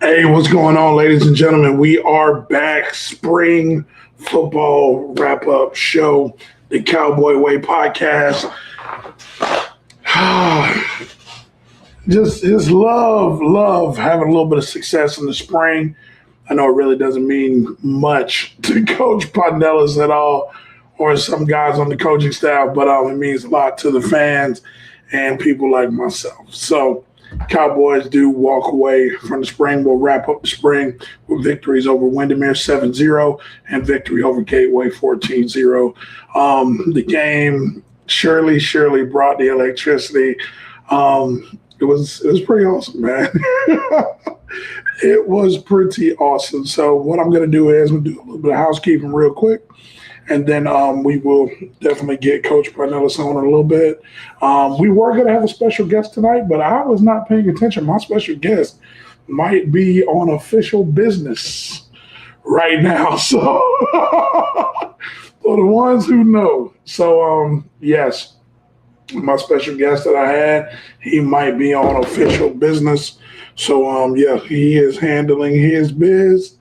Hey, what's going on, ladies and gentlemen? We are back. Spring football wrap-up show, the Kowboy Way podcast. just love having a little bit of success in the spring. I know it really doesn't mean much to Coach PINELLAS at all, or some guys on the coaching staff, but it means a lot to the fans and people like myself. So Cowboys do walk away from the spring. We'll wrap up the spring with victories over Windermere 7-0 and victory over Gateway 14-0. The game surely brought the electricity. It was pretty awesome, man. It was pretty awesome. So what I'm going to do is we'll do a little bit of housekeeping real quick. And then we will definitely get Coach PINELLAS on in a little bit. We were going to have a special guest tonight, but I was not paying attention. My special guest might be on official business right now. So for the ones who know. So, yes, my special guest that I had, he might be on official business. So, yeah, he is handling his biz.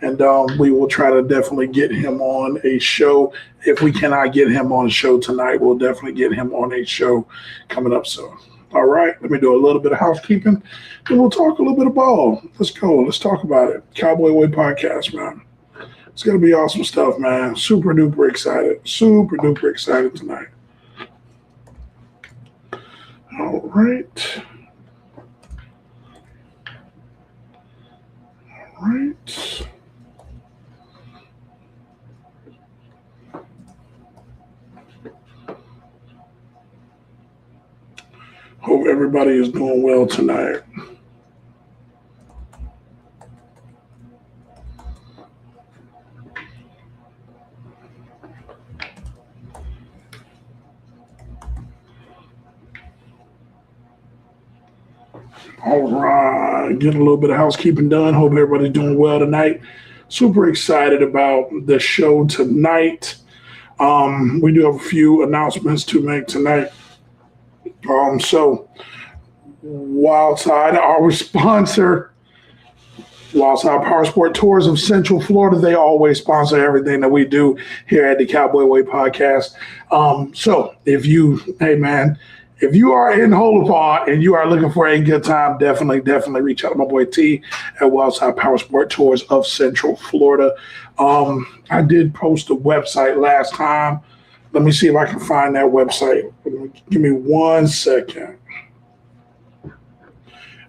And we will try to definitely get him on a show. If we cannot get him on a show tonight, we'll definitely get him on a show coming up soon. All right, let me do a little bit of housekeeping, and we'll talk a little bit of ball. Let's go. Let's talk about it. Cowboy Way podcast, man. It's going to be awesome stuff, man. Super duper excited tonight. All right. Hope everybody is doing well tonight. All right, get a little bit of housekeeping done. Hope everybody's doing well tonight. Super excited about the show tonight. We do have a few announcements to make tonight. So Wildside, our sponsor, Wildside Power Sport Tours of Central Florida, they always sponsor everything that we do here at the Cowboy Way podcast. So if you are in Holopar and you are looking for a good time, definitely reach out to my boy T at Wildside Power Sport Tours of Central Florida. I did post a website last time. Let me see if I can find that website. Give me 1 second.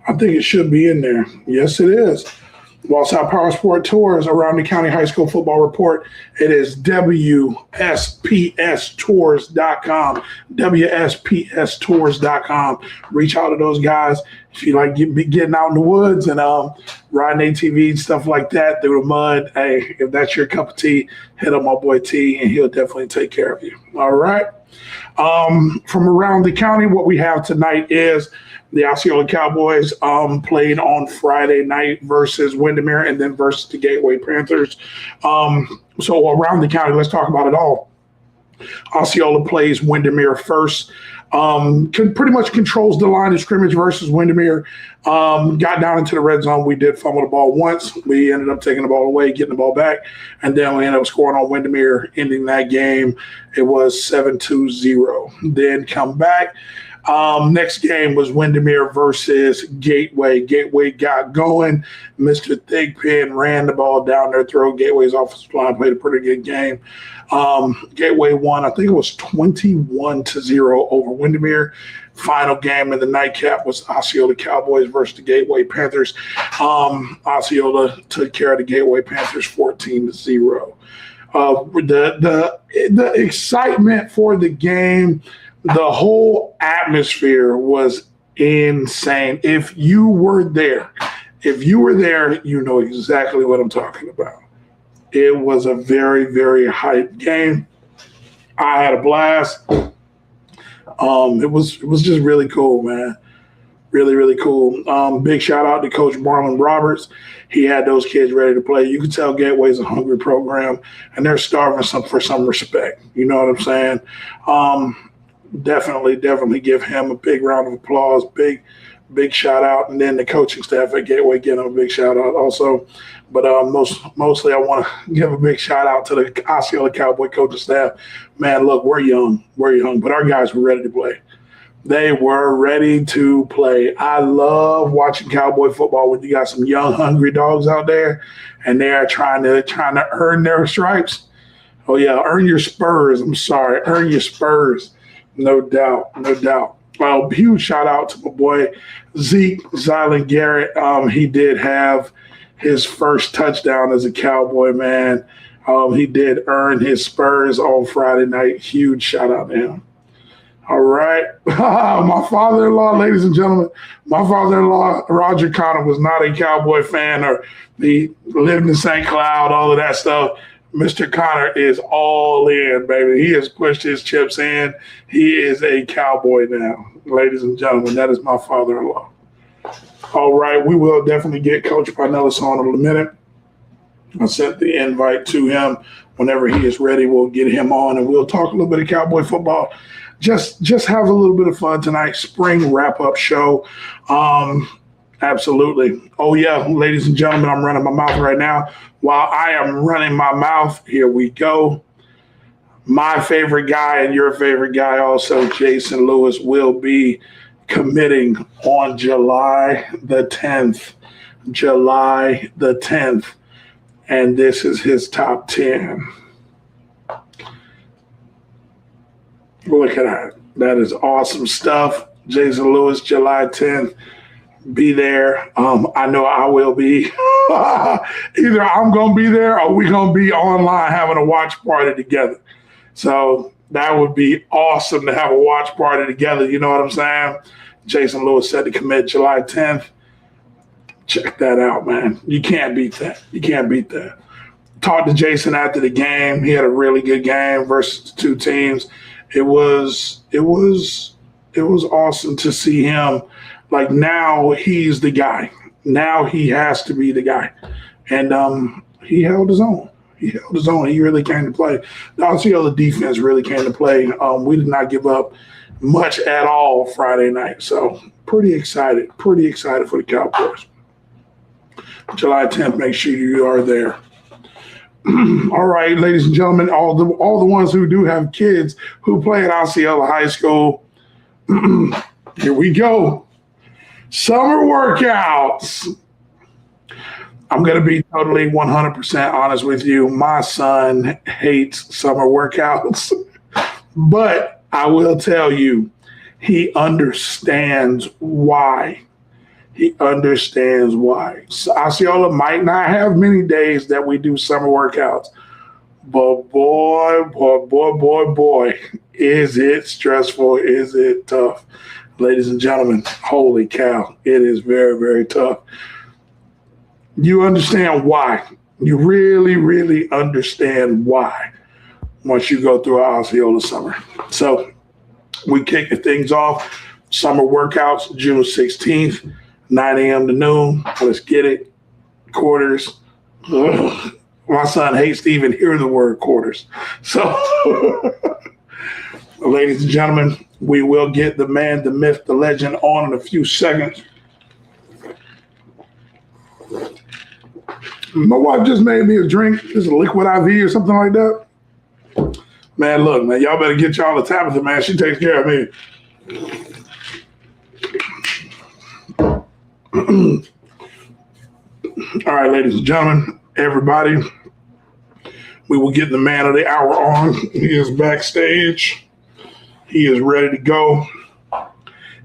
I think it should be in there. Yes, it is. Wildside Power Sport Tours Around the County High School Football Report. It is WSPSTours.com. WSPSTours.com. Reach out to those guys if you like getting out in the woods and riding ATV and stuff like that through the mud. Hey, if that's your cup of tea, hit up my boy T and he'll definitely take care of you. All right. From around the county, what we have tonight is the Osceola Cowboys played on Friday night versus Windermere and then versus the Gateway Panthers. So around the county, let's talk about it all. Osceola plays Windermere first. Pretty much controls the line of scrimmage versus Windermere. Got down into the red zone. We did fumble the ball once. We ended up taking the ball away, getting the ball back, and then we ended up scoring on Windermere, ending that game. It was 7-0. Then come back. Next game was Windermere versus Gateway. Gateway got going. Mr. Thigpen ran the ball down their throat. Gateway's offensive line played a pretty good game. Gateway won, I think it was 21-0 over Windermere. Final game in the nightcap was Osceola Cowboys versus the Gateway Panthers. Osceola took care of the Gateway Panthers 14-0. The excitement for the game, the whole atmosphere was insane. If you were there, you know exactly what I'm talking about. It was a very, very hype game. I had a blast. It was just really cool, man. Really, really cool. Big shout out to Coach Marlon Roberts. He had those kids ready to play. You could tell Gateway's a hungry program, and they're starving for some respect. You know what I'm saying? Definitely give him a big round of applause. Big shout out, and then the coaching staff at Gateway give him a big shout out also. But mostly, I want to give a big shout out to the Osceola Cowboy coaching staff. Man, look, we're young, but our guys were ready to play. They were ready to play. I love watching Cowboy football when you got some young, hungry dogs out there, and they are trying to earn their stripes. Oh yeah, earn your spurs. I'm sorry, earn your spurs. No doubt. Well, huge shout out to my boy Zeke Zylan Garrett. He did have his first touchdown as a Cowboy, man. He did earn his spurs on Friday night. Huge shout out to him. All right. My father-in-law, ladies and gentlemen, Roger Connor, was not a Cowboy fan, or he lived in St. Cloud, all of that stuff. Mr. Connor is all in, baby. He has pushed his chips in. He is a Cowboy now. Ladies and gentlemen, that is my father-in-law. All right. We will definitely get Coach PINELLAS on in a minute. I sent the invite to him. Whenever he is ready, we'll get him on, and we'll talk a little bit of Cowboy football. Just have a little bit of fun tonight. Spring wrap-up show. Absolutely. Oh, yeah, ladies and gentlemen, I'm running my mouth right now. While I am running my mouth, here we go. My favorite guy and your favorite guy also, Jason Lewis, will be committing on July the 10th. July the 10th. And this is his top 10. Look at that. That is awesome stuff. Jason Lewis, July 10th. Be there. I know I will be. Either I'm going to be there or we're going to be online having a watch party together. So that would be awesome to have a watch party together. You know what I'm saying? Jason Lewis said to commit July 10th. Check that out, man. You can't beat that. Talked to Jason after the game. He had a really good game versus the two teams. It was awesome to see him. Like, now he's the guy. Now he has to be the guy. And he held his own. He really came to play. The Osceola defense really came to play. We did not give up much at all Friday night. So pretty excited for the Cowboys. July 10th, make sure you are there. All right, ladies and gentlemen, all the ones who do have kids who play at Osceola High School, here we go. Summer workouts. I'm going to be totally 100% honest with you. My son hates summer workouts, but I will tell you, he understands why. So Osceola might not have many days that we do summer workouts, but boy, is it stressful, is it tough. Ladies and gentlemen, holy cow, it is very, very tough. You understand why. You really, really understand why once you go through our Osceola summer. So we kick things off. Summer workouts, June 16th. 9 a.m. to noon. Let's get it. Quarters. Ugh. My son hates to even hear the word quarters. So, ladies and gentlemen, we will get the man, the myth, the legend on in a few seconds. My wife just made me a drink. This is a liquid IV or something like that. Man, look, man, y'all better get y'all a Tabitha, man. She takes care of me. All right, ladies and gentlemen, everybody, we will get the man of the hour on. He is backstage. He is ready to go.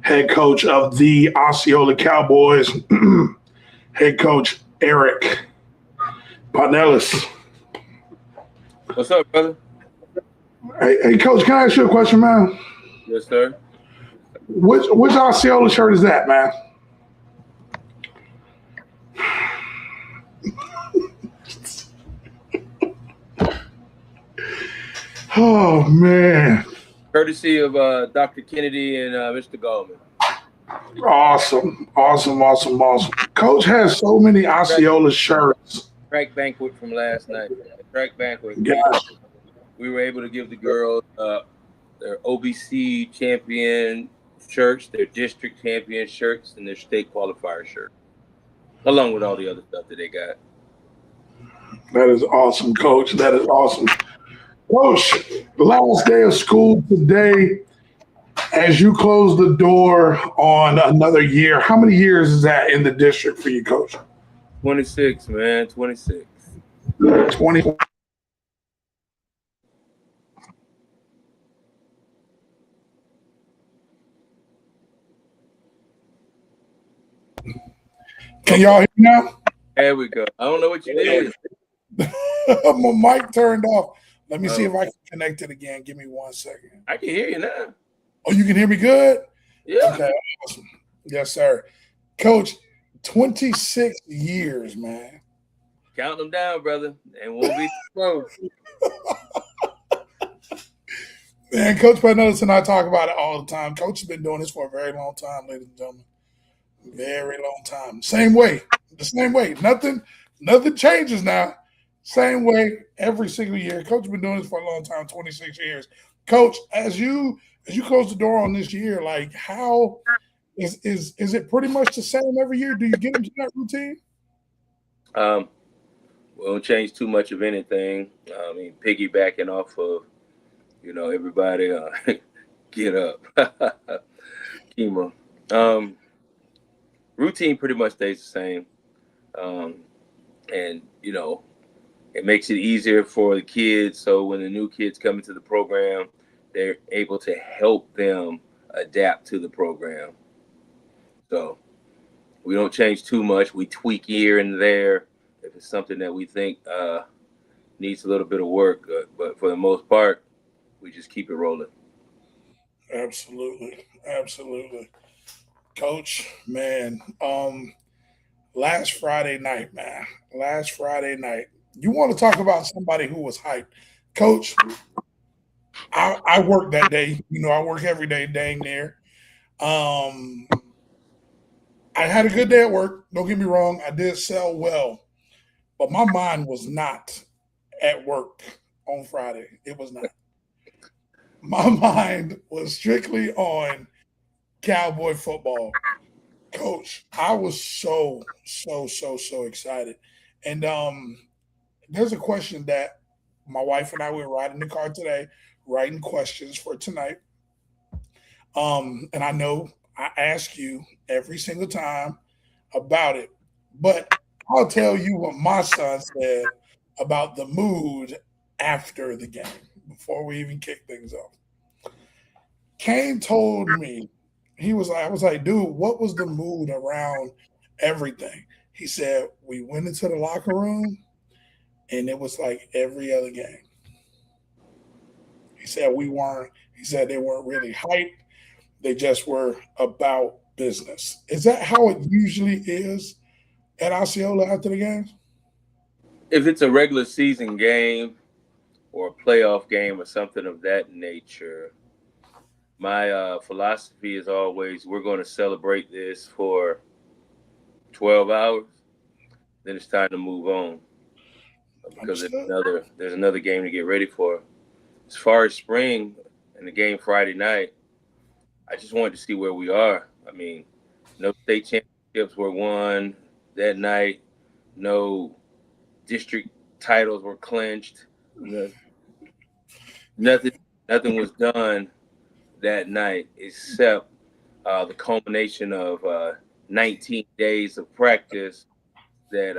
Head coach of the Osceola Cowboys, head coach Eric PINELLAS. What's up, brother? Hey, Coach, can I ask you a question, man? Yes, sir. Which Osceola shirt is that, man? Oh man. Courtesy of Dr. Kennedy and Mr. Goldman. Awesome. Coach has so many Osceola shirts. Track banquet from last night. Track banquet. Yeah. We were able to give the girls their OBC champion shirts, their district champion shirts, and their state qualifier shirts, along with all the other stuff that they got. That is awesome, Coach. That is awesome. Coach, last day of school today. As you close the door on another year, how many years is that in the district for you, Coach? 26, man. 26. 20. Can y'all hear me now? There we go. I don't know what you did. My mic turned off. Let me see if I can connect it again. Give me 1 second. I can hear you now. Oh, you can hear me good? Yeah. Okay, awesome. Yes, sir. Coach, 26 years, man. Count them down, brother, and we'll be close. Man, Coach PINELLAS and I talk about it all the time. Coach has been doing this for a very long time, ladies and gentlemen. Very long time. Same way. The same way. Nothing changes now. Same way every single year. Coach has been doing this for a long time, 26 years. Coach, as you close the door on this year, like how is it pretty much the same every year? Do you get into that routine? We don't change too much of anything. I mean, piggybacking off of, everybody get up. Chemo. Routine pretty much stays the same. And, it makes it easier for the kids. So when the new kids come into the program, they're able to help them adapt to the program. So we don't change too much. We tweak here and there if it's something that we think needs a little bit of work. But for the most part, we just keep it rolling. Absolutely. Coach, man, last Friday night, you want to talk about somebody who was hyped. Coach, I worked that day. I work every day, dang near. I had a good day at work. Don't get me wrong. I did sell well, but my mind was not at work on Friday. It was not. My mind was strictly on Cowboy football. Coach, I was so excited. And there's a question that my wife and I were riding the car today, writing questions for tonight. And I know I ask you every single time about it, but I'll tell you what my son said about the mood after the game, before we even kick things off. Kane told me, I was like, dude, what was the mood around everything? He said, we went into the locker room and it was like every other game. He said they weren't really hyped. They just were about business. Is that how it usually is at Osceola after the games? If it's a regular season game or a playoff game or something of that nature, my philosophy is always we're going to celebrate this for 12 hours. Then it's time to move on because there's another game to get ready for. As far as spring and the game Friday night, I just wanted to see where we are. I mean, no state championships were won that night. No district titles were clinched. Nothing was done that night except the culmination of 19 days of practice that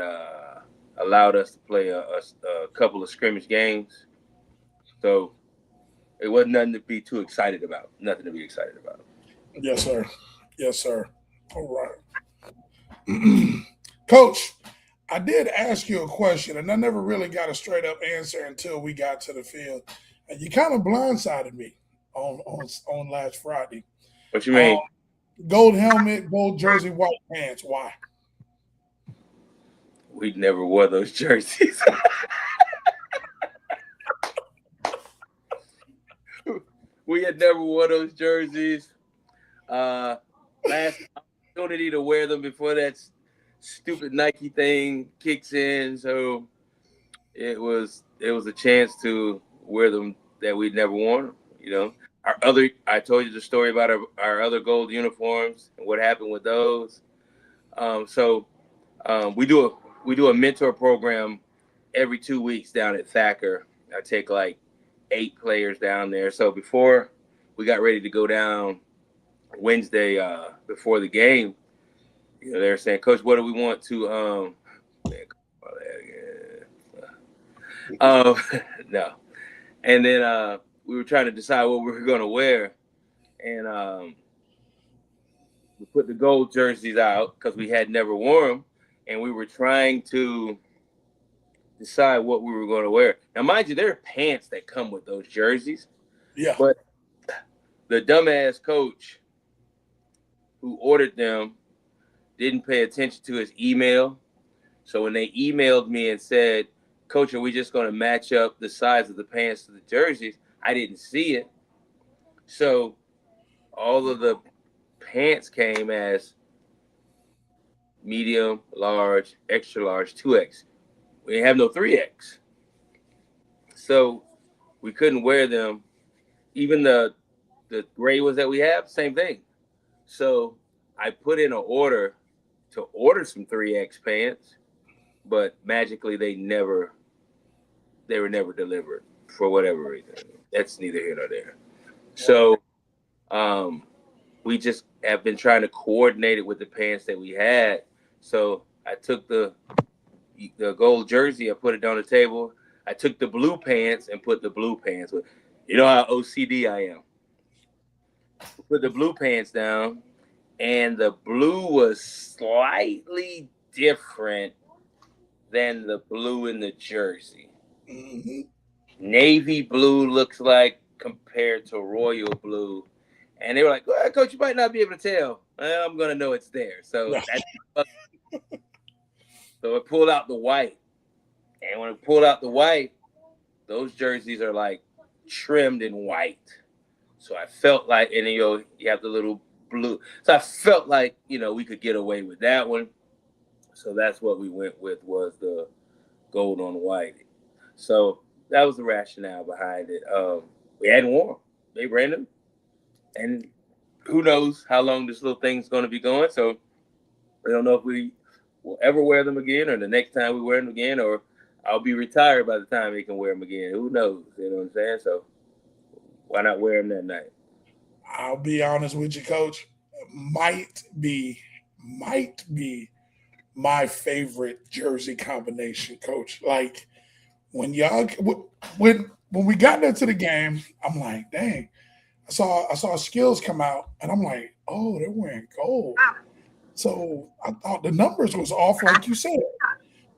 allowed us to play a couple of scrimmage games. So it wasn't nothing to be too excited about. Nothing to be excited about. Yes, sir. All right. Coach, I did ask you a question, and I never really got a straight up answer until we got to the field. And you kind of blindsided me on last Friday. What you mean? Gold helmet, gold jersey, white pants. Why? We never wore those jerseys. We had never wore those jerseys. Last opportunity to wear them before that stupid Nike thing kicks in. So it was a chance to wear them that we'd never worn them. I told you the story about our other gold uniforms and what happened with those. So we do a mentor program every 2 weeks down at Thacker. I take like 8 players down there. So before we got ready to go down Wednesday before the game, they were saying, Coach, what do we want to man, no. And then we were trying to decide what we were going to wear, and we put the gold jerseys out because we had never worn them, and we were trying to decide what we were going to wear. Now, mind you, there are pants that come with those jerseys. Yeah. But the dumbass coach who ordered them didn't pay attention to his email. So when they emailed me and said, Coach, are we just going to match up the size of the pants to the jerseys? I didn't see it. So all of the pants came as medium, large, extra large, 2X. We didn't have no 3X. So we couldn't wear them. Even the gray ones that we have, same thing. So I put in an order to order some 3X pants, but magically they were never delivered for whatever reason. That's neither here nor there. So we just have been trying to coordinate it with the pants that we had. So I took the gold jersey, I put it on the table. I took the blue pants and put the blue pants with. You know how OCD I am. Put the blue pants down, and the blue was slightly different than the blue in the jersey. Mm-hmm. Navy blue looks like compared to royal blue. And they were like, well, Coach, you might not be able to tell. Well, I'm going to know it's there. So so it pulled out the white. And when it pulled out the white, those jerseys are like trimmed in white. So I felt like, and then you have the little blue. So I felt like, we could get away with that one. So that's what we went with, was the gold on white. So that was the rationale behind it. We hadn't worn them. They ran them. And who knows how long this little thing's going to be going. So we don't know if we will ever wear them again, or the next time we wear them again, or I'll be retired by the time he can wear them again. Who knows? You know what I'm saying? So why not wear them that night? I'll be honest with you, Coach. Might be my favorite jersey combination, Coach. Like when we got into the game, I'm like, dang. I saw skills come out, and I'm like, oh, they're wearing gold. So I thought the numbers was off, like you said.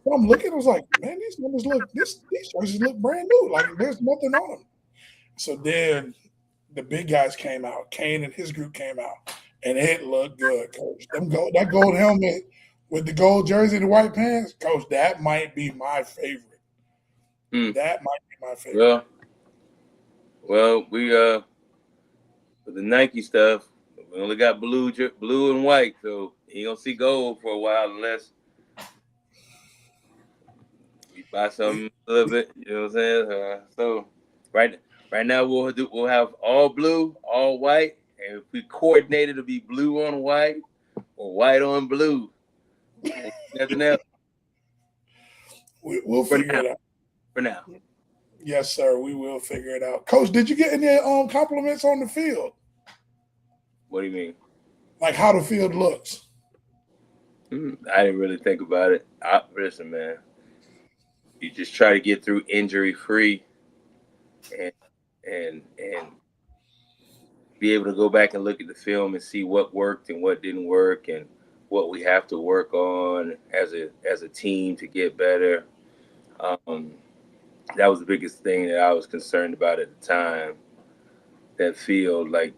So I'm looking, I was like, man, these numbers these jerseys look brand new. Like there's nothing on them. So then the big guys came out. Kane and his group came out, and it looked good, Coach. That gold helmet with the gold jersey and the white pants, Coach. That might be my favorite. That might be my favorite. Well, we with the Nike stuff, we only got blue and white, so you ain't gonna see gold for a while unless we buy something a little bit. You know what I'm saying? So right now we'll have all blue, all white, and if we coordinate it to be blue on white or white on blue, nothing else. We'll figure it out. For now. Yes, sir. We will figure it out. Coach, did you get any compliments on the field? What do you mean? Like how the field looks? I didn't really think about it. Listen, man. You just try to get through injury free, and be able to go back and look at the film and see what worked and what didn't work, and what we have to work on as a team to get better. That was the biggest thing that I was concerned about at the time. That field, like,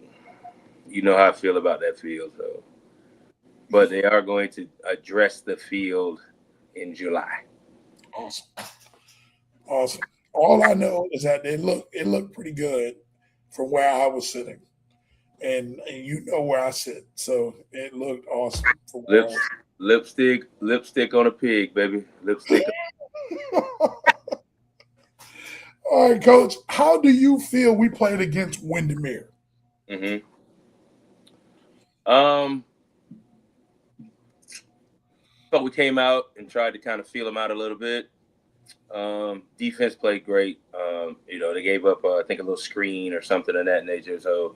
you know how I feel about that field. So, but they are going to address the field in July. Awesome. Awesome. All I know is that it looked pretty good from where I was sitting. And you know where I sit. So it looked awesome from where I Lips, was. lipstick on a pig, baby. Lipstick. All right, Coach. How do you feel we played against Windermere? Mm-hmm. Um, thought we came out and tried to kind of feel them out a little bit. Defense played great. They gave up, I think, a little screen or something of that nature. So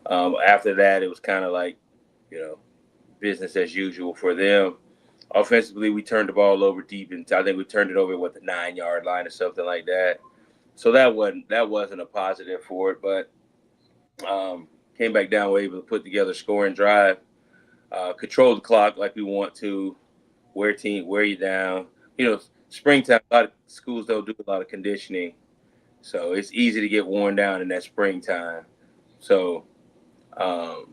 after that, it was kind of like, you know, business as usual for them. Offensively, we turned the ball over deep, and I think we turned it over at the 9-yard line or something like that. So that wasn't a positive for it, but came back down, were able to put together a scoring drive, control the clock like we want to, wear you down. Springtime, a lot of schools don't do a lot of conditioning, so it's easy to get worn down in that springtime. So um,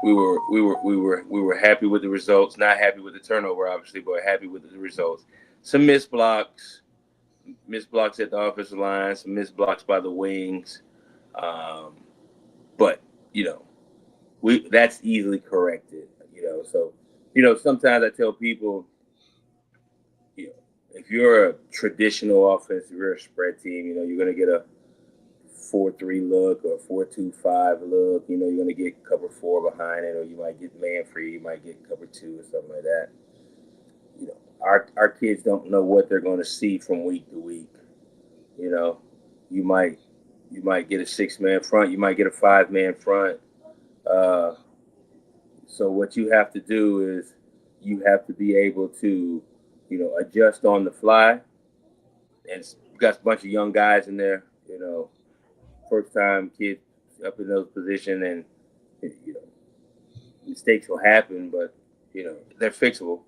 we were happy with the results. Not happy with the turnover, obviously, but happy with the results. Some missed blocks at the offensive line, some missed blocks by the wings, um, but you know, that's easily corrected. So sometimes I tell people, if you're a traditional offense, if you're a spread team, you're going to get a 4-3 look or 4-2-5 look. You're going to get cover 4 behind it, or you might get man free, you might get cover 2 or something like that. Our kids don't know what they're going to see from week to week. You know, you might get a 6-man front, you might get a 5-man front. Uh, so what you have to do is you have to be able to, adjust on the fly. And we got a bunch of young guys in there, first time kids up in those positions, and you know, mistakes will happen, but they're fixable.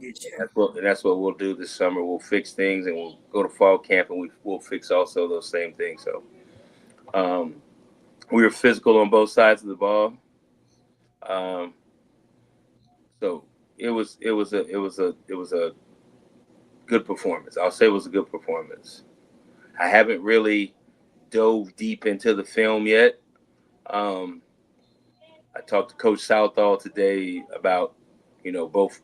Yes, And sir. that's what we'll do this summer. We'll fix things, and we'll go to fall camp, and we'll fix also those same things. So um, we were physical on both sides of the ball. Um, so it was a good performance. I'll say it was a good performance. I haven't really dove deep into the film yet. Um, I talked to Coach Southall today about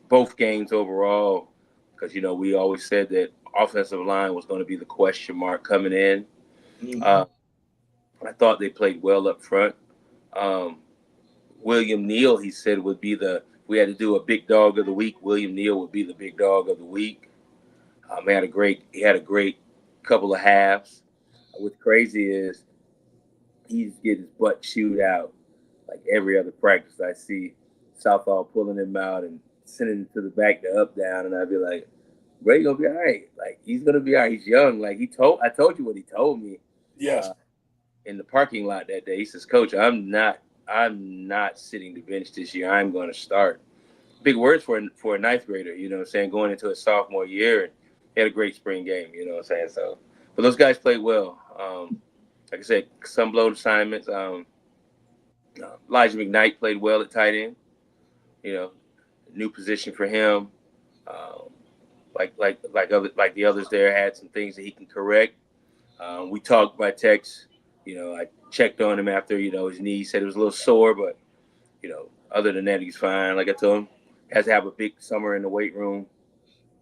both games overall, because we always said that offensive line was going to be the question mark coming in. Mhm. Uh, I thought they played well up front. Um, William Neal, he said, would be we had to do a big dog of the week. William Neal would be the big dog of the week. He had a great couple of halves. What's crazy is he's getting his butt chewed out like every other practice. I see Southall pulling him out and sending him to the back to up down, and I'd be like, "Ray gonna be all right. Like he's gonna be all right. He's young. Like I told you what he told me Yes. uh, in the parking lot that day. He says, Coach, I'm not sitting the bench this year. I'm going to start. Big words for a ninth grader, what I'm saying, going into a sophomore year. And he had a great spring game, what I'm saying. So, but those guys played well. Like I said, some blown assignments. Elijah McKnight played well at tight end. You know, New position for him. Um, like the others there had some things that he can correct. We talked by text. I checked on him after his knee. Said it was a little sore, but other than that, he's fine. Like I told him, has to have a big summer in the weight room.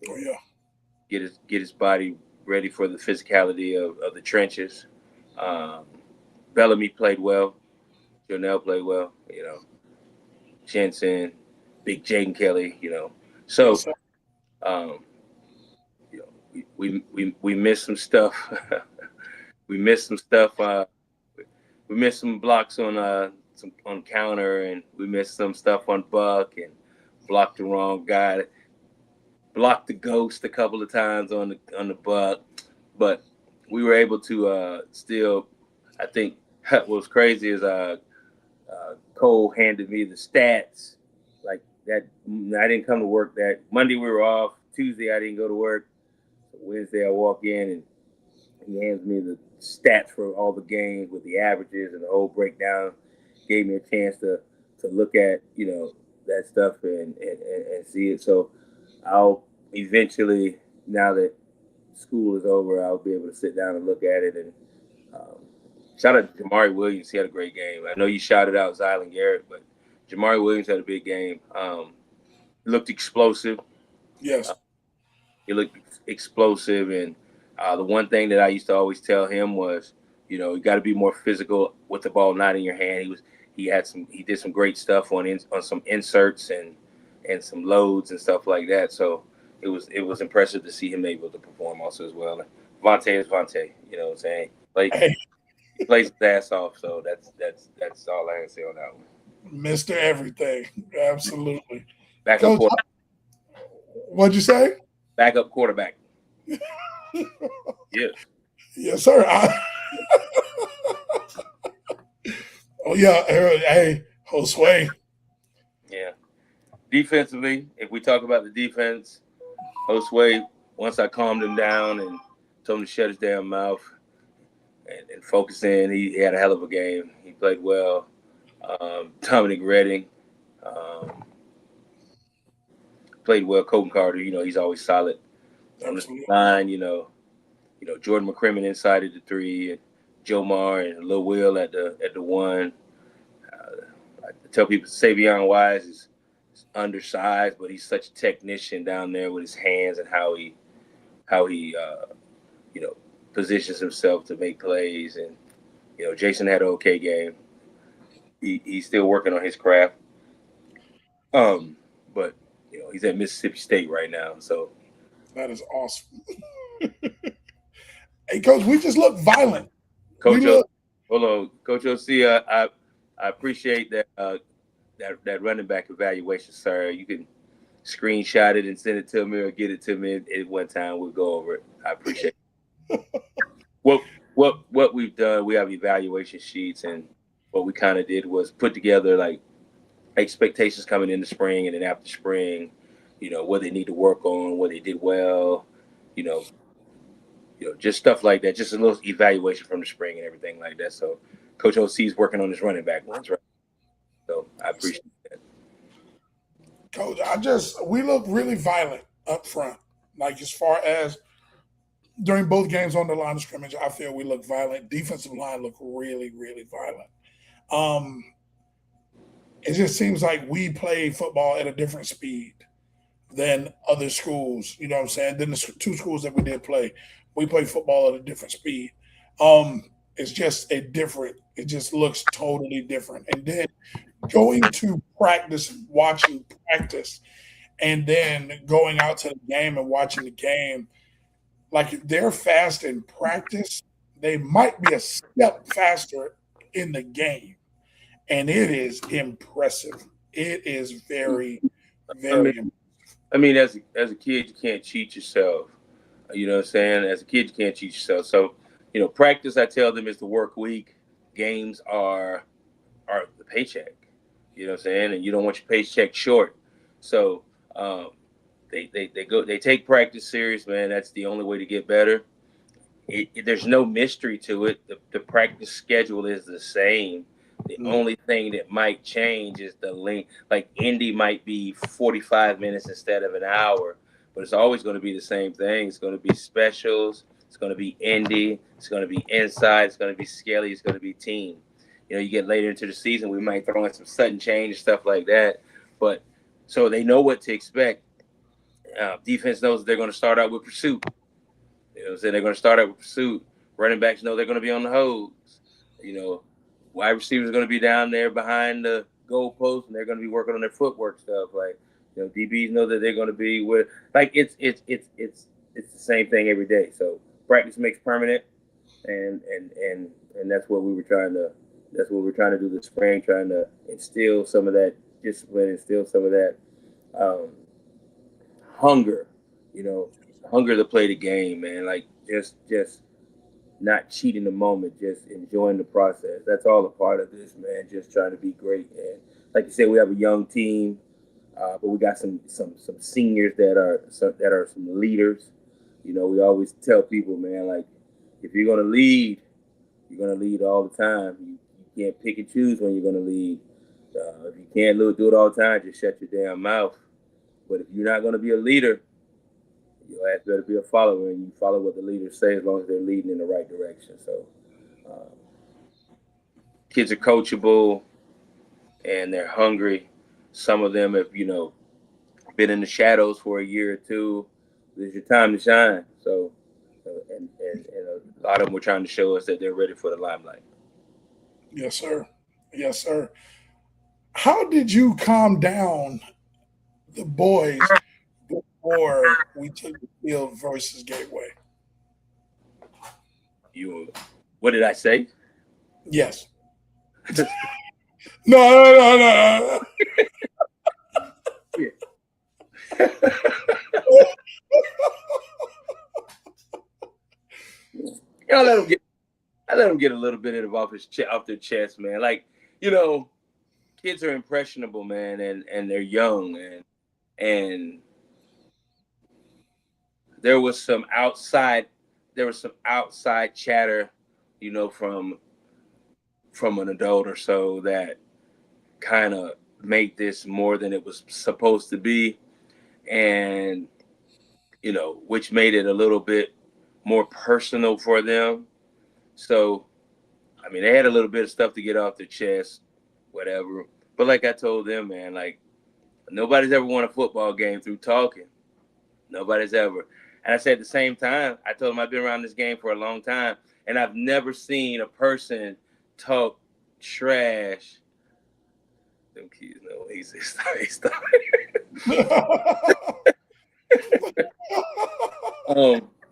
Oh yeah. Get his body ready for the physicality of the trenches. Um, Bellamy played well. Jonell played well. Jensen, Big Jaden Kelly. Yes, So sir. um, we missed some stuff. we missed some stuff. We missed some blocks on counter, and we missed some stuff on Buck, and blocked the wrong guy. Blocked the ghost a couple of times on the Buck, but we were able to still. I think what was crazy is Cole handed me the stats like that. I didn't come to work that Monday. We were off. Tuesday I didn't go to work. Wednesday I walk in and he hands me the stats for all the games with the averages and the whole breakdown. gave me a chance to look at that stuff and see it. So I'll eventually, now that school is over, I'll be able to sit down and look at it. And um, shout out to Jamari Williams. He had a great game. I know you shouted out Zylan Garrett, but Jamari Williams had a big game. He looked explosive. Yes. He looked explosive, and the one thing that I used to always tell him was, you got to be more physical with the ball not in your hand. He did some great stuff on some inserts and some loads and stuff like that. So it was impressive to see him able to perform also as well. And Vontae is Vontae, you know what I'm saying? Like Hey, he plays his ass off. So that's all I can say on that one. Mr. Everything. Absolutely. Backup Coach, quarterback. what'd you say? Backup quarterback. Yes. Yes, sir. Oh, yeah. Hey, Josue. Yeah. Defensively, if we talk about the defense, Josue, once I calmed him down and told him to shut his damn mouth and focus in, he had a hell of a game. He played well. Dominic Redding played well. Colton Carter, he's always solid on the line. Jordan McCrimmon inside at the 3, and Joe Marr and Lil Will at the 1. I tell people Savion Wise is undersized, but he's such a technician down there with his hands and how he positions himself to make plays. And Jason had an okay game. He's still working on his craft. But he's at Mississippi State right now, so that is awesome. Hey, Coach, we just look violent. Coach OC, I appreciate that that running back evaluation, sir. You can screenshot it and send it to me or get it to me at one time. We'll go over it. I appreciate it. What we've done, we have evaluation sheets, and what we kind of did was put together like expectations coming into spring and then after spring, what they need to work on, what they did well, just stuff like that, just a little evaluation from the spring and everything like that. So Coach OC is working on his running back ones, right? So I appreciate that. Coach, we look really violent up front. Like as far as during both games on the line of scrimmage, I feel we look violent. Defensive line look really, really violent. It just seems like we play football at a different speed than other schools. You know what I'm saying? Than the 2 schools that we did play, we play football at a different speed. It's just it just looks totally different. And then going to practice, watching practice, and then going out to the game and watching the game, like if they're fast in practice, they might be a step faster in the game. And it is impressive. It is very, very impressive. I mean, as a kid, you can't cheat yourself. You know what I'm saying? As a kid, you can't cheat yourself. So, practice, I tell them, is the work week. Games are the paycheck. You know what I'm saying? And you don't want your paycheck short. So they take practice serious, man. That's the only way to get better. There's no mystery to it. The practice schedule is the same. The only thing that might change is the length. Like Indy might be 45 minutes instead of an hour, but it's always going to be the same thing. It's going to be specials. It's going to be Indy. It's going to be inside. It's going to be Skelly. It's going to be team. You get later into the season, we might throw in some sudden change and stuff like that. But so they know what to expect. Defense knows they're going to start out with pursuit. They're going to start out with pursuit. Running backs know they're going to be on the hose. Wide receivers are going to be down there behind the goal post, and they're going to be working on their footwork stuff. Like, DBs know that they're going to be with. Like, it's the same thing every day. So practice makes permanent, and that's what we were trying to. That's what we're trying to do this spring, trying to instill some of that discipline, instill some of that hunger. Hunger to play the game, man. Like just not cheating the moment, just enjoying the process. That's all a part of this, man. Just trying to be great. And like you said, we have a young team, but we got some seniors that are some leaders. We always tell people, man, like if you're gonna lead all the time. You can't pick and choose when you're going to lead. If you can't do it all the time, just shut your damn mouth. But if you're not going to be a leader, your ass better be a follower, and you follow what the leaders say as long as they're leading in the right direction. So, kids are coachable and they're hungry. Some of them have, been in the shadows for a year or two. This is your time to shine. So, and a lot of them were trying to show us that they're ready for the limelight. Yes, sir. Yes, sir. How did you calm down the boys before we took the field versus Gateway? What did I say? Yes. No. I let them get a little bit of off their chest, man. Like, kids are impressionable, man, and they're young, and there was some outside chatter, from an adult or so that kind of made this more than it was supposed to be, and which made it a little bit more personal for them. So, I mean, they had a little bit of stuff to get off their chest, whatever. But like I told them, man, like, nobody's ever won a football game through talking. Nobody's ever. And I said at the same time, I told them I've been around this game for a long time, and I've never seen a person talk trash. Them kids know he said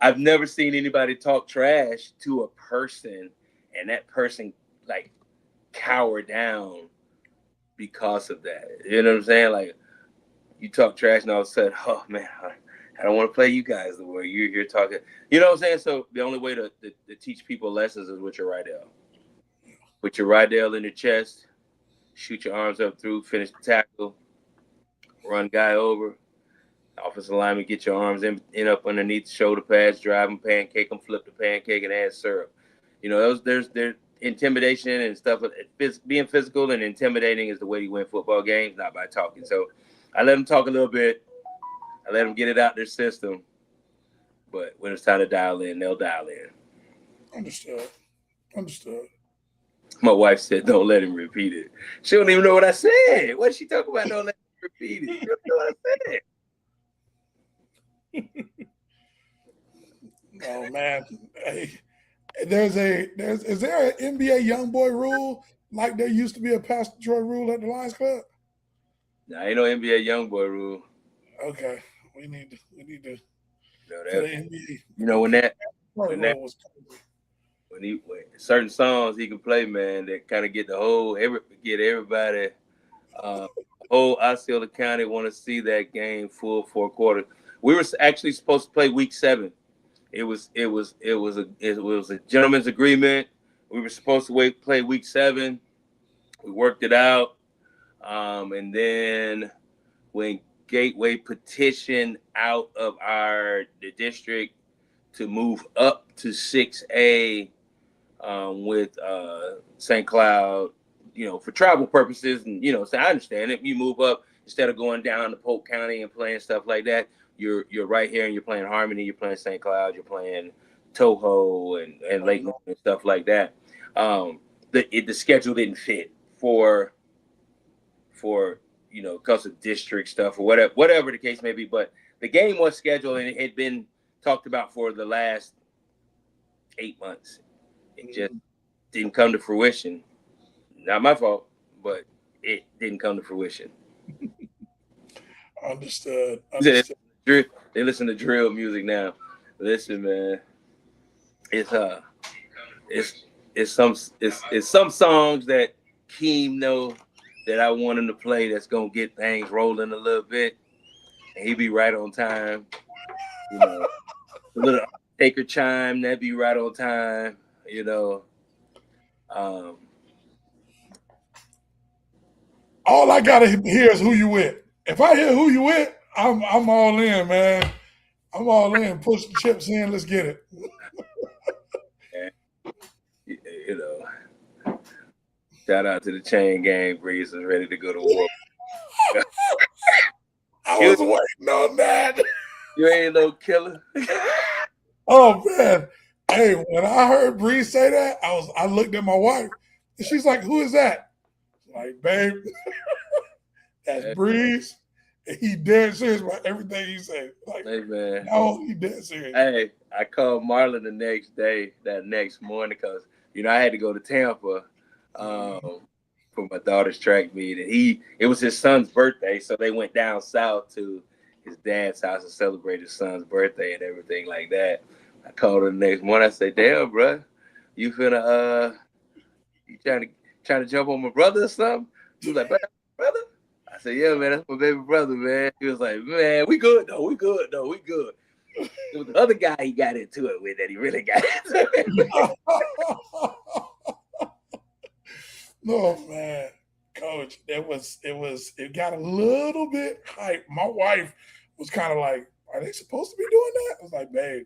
I've never seen anybody talk trash to a person and that person like cower down because of that. You know what I'm saying? Like, you talk trash and all of a sudden, oh man, I don't want to play you guys the way you're here talking. You know what I'm saying? So the only way to teach people lessons is with your right elbow. Put your right elbow in your chest, shoot your arms up through, finish the tackle, run guy over. Offensive lineman, get your arms in up underneath the shoulder pads, drive them, pancake them, flip the pancake, and add syrup. There's intimidation and stuff. Being physical and intimidating is the way you win football games, not by talking. So I let them talk a little bit. I let them get it out their system. But when it's time to dial in, they'll dial in. Understood. My wife said, don't let him repeat it. She don't even know what I said. What is she talking about? Don't let him repeat it. She don't know what I said. Oh man, hey, is there an NBA young boy rule like there used to be a Pastor Troy rule at the Lions Club? Nah, ain't no NBA young boy rule. Okay, we need to. When certain songs he can play, man, that kind of get everybody. Whole Osceola County want to see that game full 4 quarters. We were actually supposed to play week 7. It was a gentleman's agreement. We were supposed to play week 7. We worked it out, and then when Gateway petitioned out of the district to move up to 6A with St. Cloud, for travel purposes, and so I understand it. You move up instead of going down to Polk County and playing stuff like that. You're right here and you're playing Harmony, you're playing St. Cloud, you're playing Toho and Lake and stuff like that. The schedule didn't fit for because of district stuff or whatever the case may be. But the game was scheduled and it had been talked about for the last 8 months. It just didn't come to fruition. Not my fault, but it didn't come to fruition. Understood. They listen to drill music now. Listen, man, it's some songs that Keem know that I want him to play that's gonna get things rolling a little bit, and he be right on time. A little Taker chime that be right on time. All I gotta hear is who you with. If I hear who you with, I'm all in, man. I'm all in. Push the chips in. Let's get it. Shout out to the chain gang. Breeze is ready to go to war. I was waiting on that. You ain't no killer. Oh man. Hey, when I heard Bree say that, I looked at my wife and she's like, "Who is that?" Like, babe, that's Breeze. And he dead serious about everything he said. Like, hey man. no, he dead serious. Hey, I called Marlon the next day, that next morning, because I had to go to Tampa for my daughter's track meet, and it was his son's birthday, so they went down south to his dad's house to celebrate his son's birthday and everything like that. I called her the next morning. I said, "Damn, bro, you finna you trying to jump on my brother or something?" He was like, "Brother?" I said, "Yeah, man, that's my baby brother, man." He was like, "Man, we good though, we good." It was the other guy he got into it with that he really got into it. No, man, Coach, it got a little bit hype. My wife was kind of like, "Are they supposed to be doing that?" I was like, "Babe,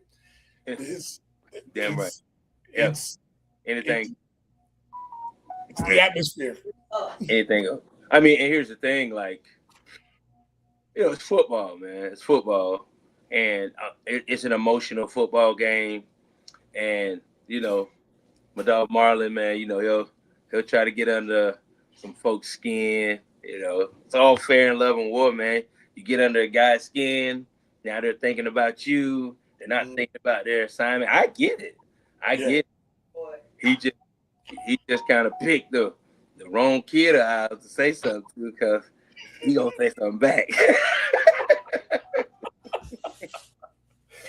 damn right. Yeah. Anything. It's the atmosphere. Anything else. I mean, and here's the thing, like, it's football, man. It's football, and it's an emotional football game. And my dog Marlon, man, he'll try to get under some folks' skin. It's all fair and love and war, man. You get under a guy's skin, now they're thinking about you. They're not thinking about their assignment. I get it. Get it. He just kind of picked the wrong kid out to say something to, because he gonna say something back.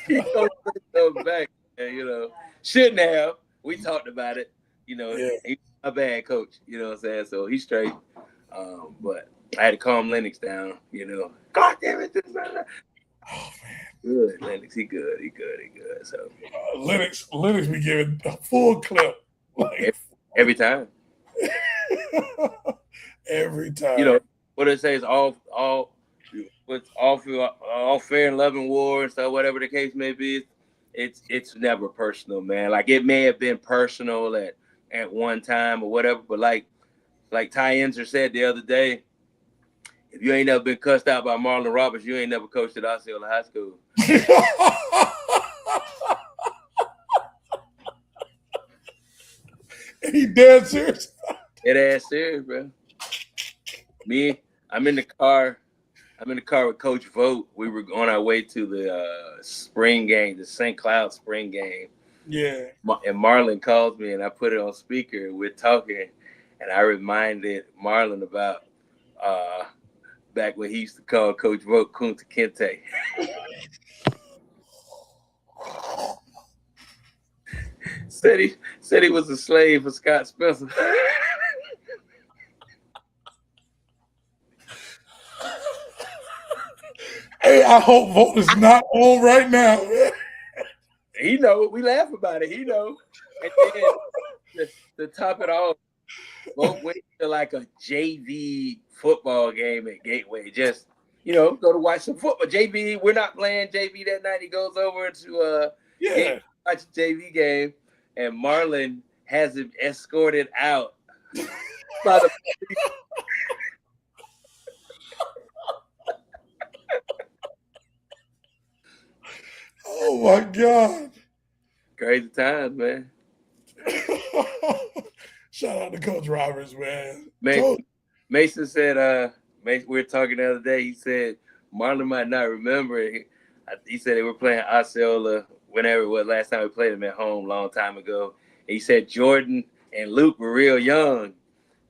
He gonna say something back, and, shouldn't have. We talked about it. He's a bad coach. You know what I'm saying? So he's straight. But I had to calm Lennox down. God damn it! Oh man, good Lennox. He good. So Lennox be giving a full clip, like every time. Every time. What it says, all fair and love and war and stuff, whatever the case may be. It's never personal, man. Like, it may have been personal at one time or whatever, but like Ty Enzer said the other day, if you ain't never been cussed out by Marlon Roberts, you ain't never coached at Osceola High School. He dead serious. It ass serious, bro. I'm in the car with Coach Vogt. We were on our way to the spring game, the St. Cloud spring game. Yeah. And Marlon calls me, and I put it on speaker, and we're talking, and I reminded Marlon about back when he used to call Coach Vogt Kunta Kinte. said he was a slave for Scott Spencer. Hey, I hope Vogt is not on right now. He know. We laugh about it. He know. And then to top it off, Vogt went to like a JV football game at Gateway. Just, go to watch some football. JV, we're not playing JV that night. He goes over to watch a JV game, and Marlon has him escorted out by the Oh my God. Crazy times, man. Shout out to Coach Roberts, man. Mason said, we were talking the other day, he said Marlon might not remember it. He said they were playing Osceola whenever it was last time we played them at home, long time ago. And he said Jordan and Luke were real young,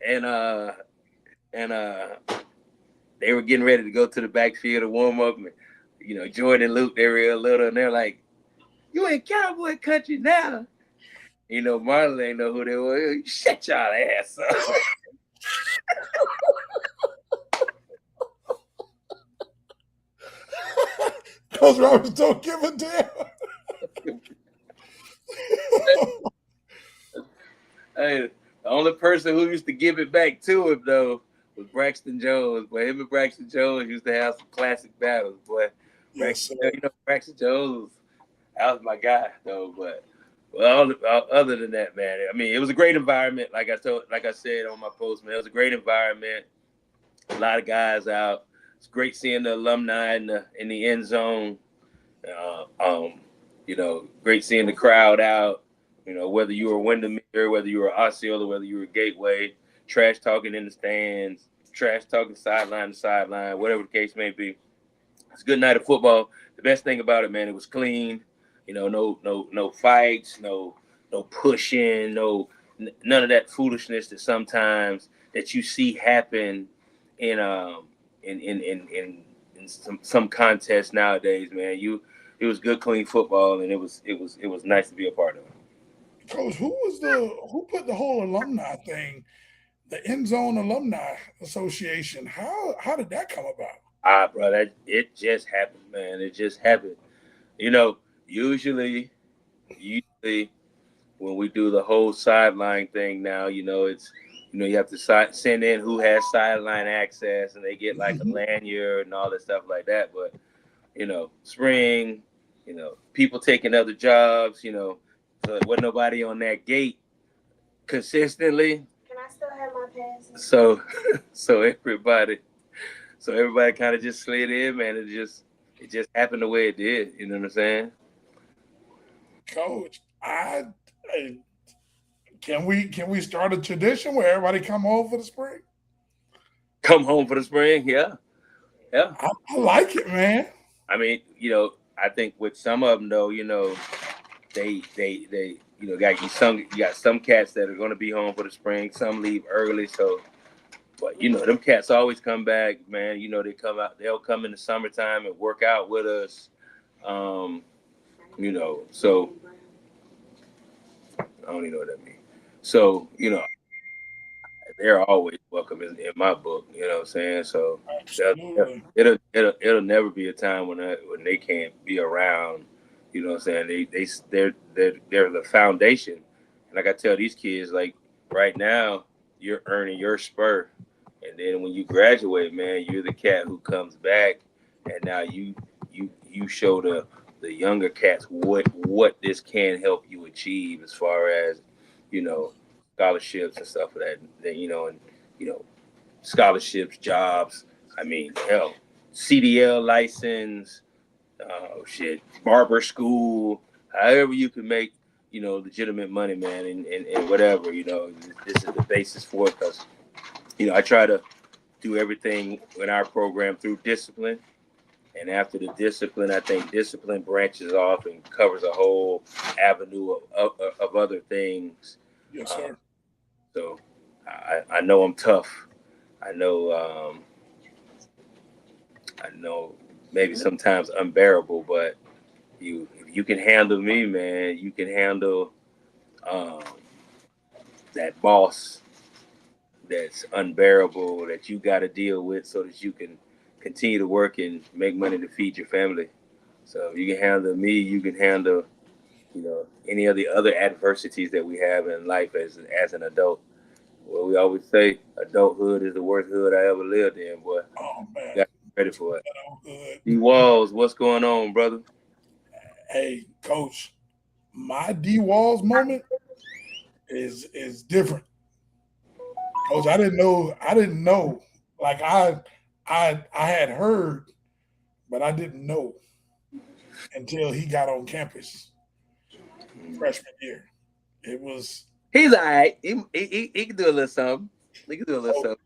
and they were getting ready to go to the backfield to warm up. And, Jordan and Luke, they're real little, and they're like, "You in Cowboy country now." Marlon ain't know who they were. Shut y'all ass up. Coach Roberts don't give a damn. Hey, the only person who used to give it back to him, though, was Braxton Jones. Boy, him and Braxton Jones used to have some classic battles, boy. Yes, Braxton Jones, that was my guy, though. But Well, other than that, man, I mean, it was a great environment. Like I said on my post, man, it was a great environment. A lot of guys out. It's great seeing the alumni in the end zone. Uh, um, great seeing the crowd out. Whether you were Windermere, whether you were Osceola, whether you were Gateway, trash talking in the stands, trash talking sideline to sideline, whatever the case may be. It's a good night of football. The best thing about it, man, it was clean. No fights, no pushing, none of that foolishness that sometimes that you see happen in in some contests nowadays, man. It was good, clean football, and it was nice to be a part of it. Coach, who put the whole alumni thing, the End Zone Alumni Association? How did that come about? Bro, it just happened, man. It just happened. You know, usually when we do the whole sideline thing now, it's you have to send in who has sideline access, and they get like a lanyard and all that stuff like that. But spring, people taking other jobs, so there wasn't nobody on that gate consistently. Can I still have my pass? So everybody kind of just slid in, man. It just happened the way it did. You know what I'm saying? Coach, can we start a tradition where everybody come home for the spring? Come home for the spring, yeah. I like it, man. I mean, I think with some of them though, they you got some cats that are going to be home for the spring. Some leave early, so. But them cats always come back, man. They'll come in the summertime and work out with us. So I don't even know what that means. So, they're always welcome in my book, you know what I'm saying? So it'll never be a time when they can't be around, you know what I'm saying? They're the foundation. And like I tell these kids, like right now, you're earning your spur. And then when you graduate, man, you're the cat who comes back, and now you show the younger cats what this can help you achieve as far as scholarships and stuff like that. And scholarships, jobs. I mean, hell, CDL license, barber school, however you can make legitimate money, man, and whatever. This is the basis for it because. I try to do everything in our program through discipline. And after the discipline, I think discipline branches off and covers a whole avenue of other things. Yes, sir. So I know I'm tough. I know maybe sometimes unbearable, but if you can handle me, man, you can handle that boss that's unbearable that you got to deal with so that you can continue to work and make money to feed your family. So if you can handle me, you can handle, any of the other adversities that we have in life as an adult. Well, we always say adulthood is the worst hood I ever lived in, boy. Oh man, You got to be ready for it. D Walls, what's going on, brother? Hey, Coach, my D Walls moment is different. Coach, I didn't know. Like I had heard, but I didn't know until he got on campus freshman year. It was He's all right. He can do a little something. He can do a little something.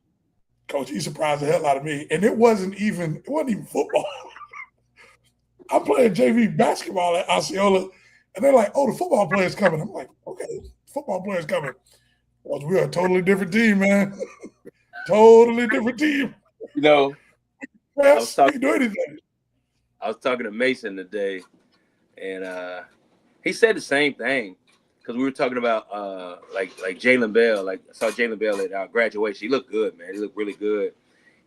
Coach, he surprised the hell out of me. And it wasn't even football. I'm playing JV basketball at Osceola, and they're like, "Oh, the football player's coming." I'm like, "Okay, football player's coming." Well, we're a totally different team, man. Totally different team. Yes, we can do anything. I was talking to Mason today, and he said the same thing because we were talking about like Jalen Bell. Like I saw Jalen Bell at our graduation. He looked good, man. He looked really good.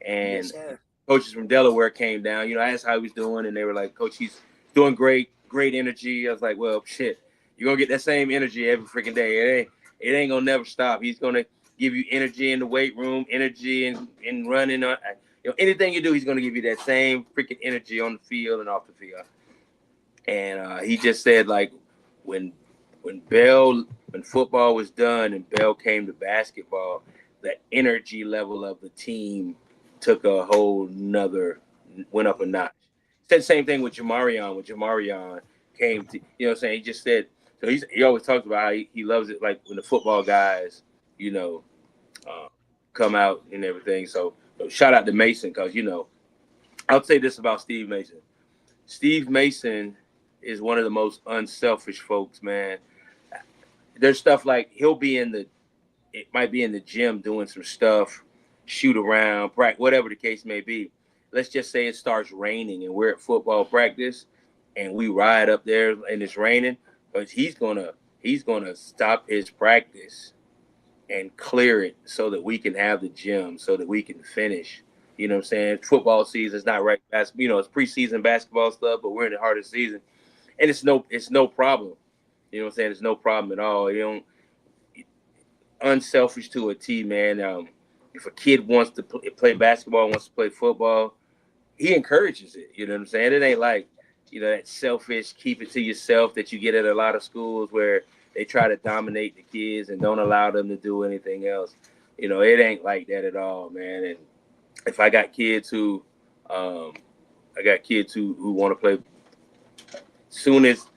And yes, coaches from Delaware came down. I asked how he was doing, and they were like, "Coach, he's doing great energy." I was like, "Well, shit, you're gonna get that same energy every freaking day. It ain't gonna never stop. He's gonna give you energy in the weight room, energy in running. Anything you do, he's gonna give you that same freaking energy on the field and off the field." And he just said, like, when when football was done and Bell came to basketball, the energy level of the team took a whole nother, went up a notch. Said the same thing with Jamarion. When Jamarion came to, you know what I'm saying? He just said, so he always talks about how he loves it, like when the football guys, you know, come out and everything. So shout out to Mason, because, you know, I'll say this about Steve Mason. Steve Mason is one of the most unselfish folks, man. There's stuff like it might be in the gym doing some stuff, shoot around, practice, whatever the case may be. Let's just say it starts raining and we're at football practice and we ride up there and it's raining, but he's gonna stop his practice and clear it so that we can have the gym, so that we can finish. You know what I'm saying? Football season is not right. You know, it's preseason basketball stuff, but we're in the heart of the season, and it's no problem. You know what I'm saying? It's no problem at all. You don't unselfish to a T, man. If a kid wants to play basketball, wants to play football, he encourages it. You know what I'm saying? It ain't like, you know, that selfish, keep it to yourself that you get at a lot of schools where they try to dominate the kids and don't allow them to do anything else. You know, it ain't like that at all, man. And if I got kids who, who want to play, soon as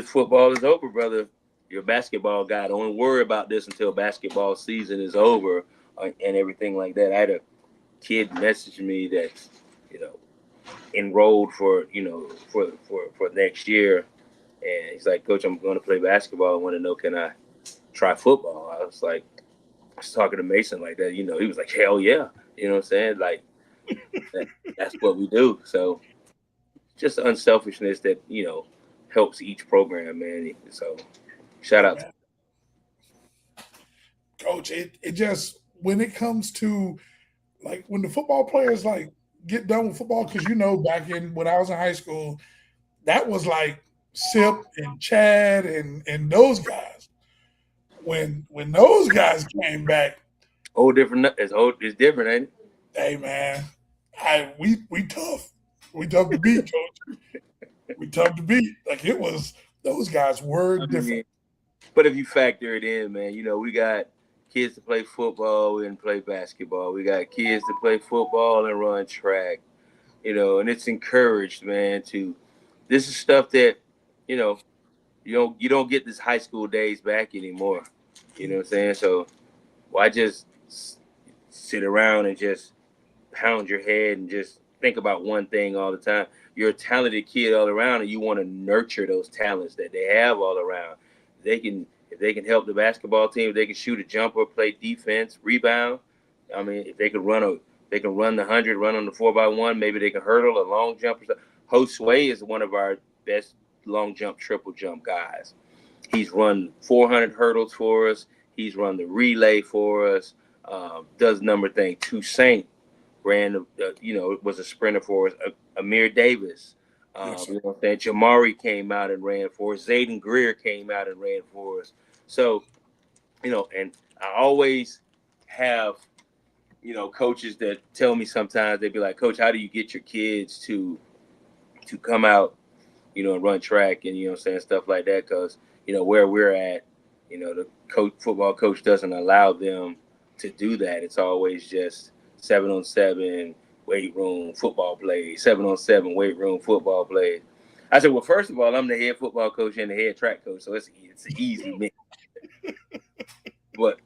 football is over, brother, you're a basketball guy. Don't worry about this until basketball season is over and everything like that. I had a kid message me that, you know, enrolled for, you know, for next year, and he's like, Coach, I'm going to play basketball. I want to know, can I try football? I was talking to Mason like that, you know. He was like, hell yeah, you know what I'm saying? Like that's what we do. So just unselfishness that, you know, helps each program, man. So shout Hey, out to man. Coach, it just, when it comes to, like, when the football players like get done with football, because, you know, back in when I was in high school, that was like Sip and Chad and those guys. When those guys came back, whole different. It's different, ain't it? hey man, we tough. We tough to beat, coach. We tough to beat. Like, it was, those guys were I different. mean, but if you factor it in, man, you know, we got kids to play football and play basketball. We got kids to play football and run track, you know, and it's encouraged, man, to this is stuff that, you know, you don't get this high school days back anymore. You know what I'm saying? So why just sit around and just pound your head and just think about one thing all the time? You're a talented kid all around, and you want to nurture those talents that they have all around. If they can help the basketball team, if they can shoot a jumper, play defense, rebound. I mean, if they can run the 100, run on the 4x1. Maybe they can hurdle a long jump. Josue is one of our best long jump, triple jump guys. He's run 400 hurdles for us. He's run the relay for us. Does number thing. Toussaint ran, was a sprinter for us. Amir Davis, Yes, sir. you know what I'm saying? Jamari came out and ran for us. Zayden Greer came out and ran for us. So, you know, and I always have, you know, coaches that tell me sometimes, they'd be like, Coach, how do you get your kids to come out, you know, and run track and, you know what I'm saying, stuff like that? Because, you know, where we're at, you know, the football coach doesn't allow them to do that. It's always just 7-on-7 weight room football plays, 7-on-7 weight room football plays. I said, well, first of all, I'm the head football coach and the head track coach, so it's an easy mix. But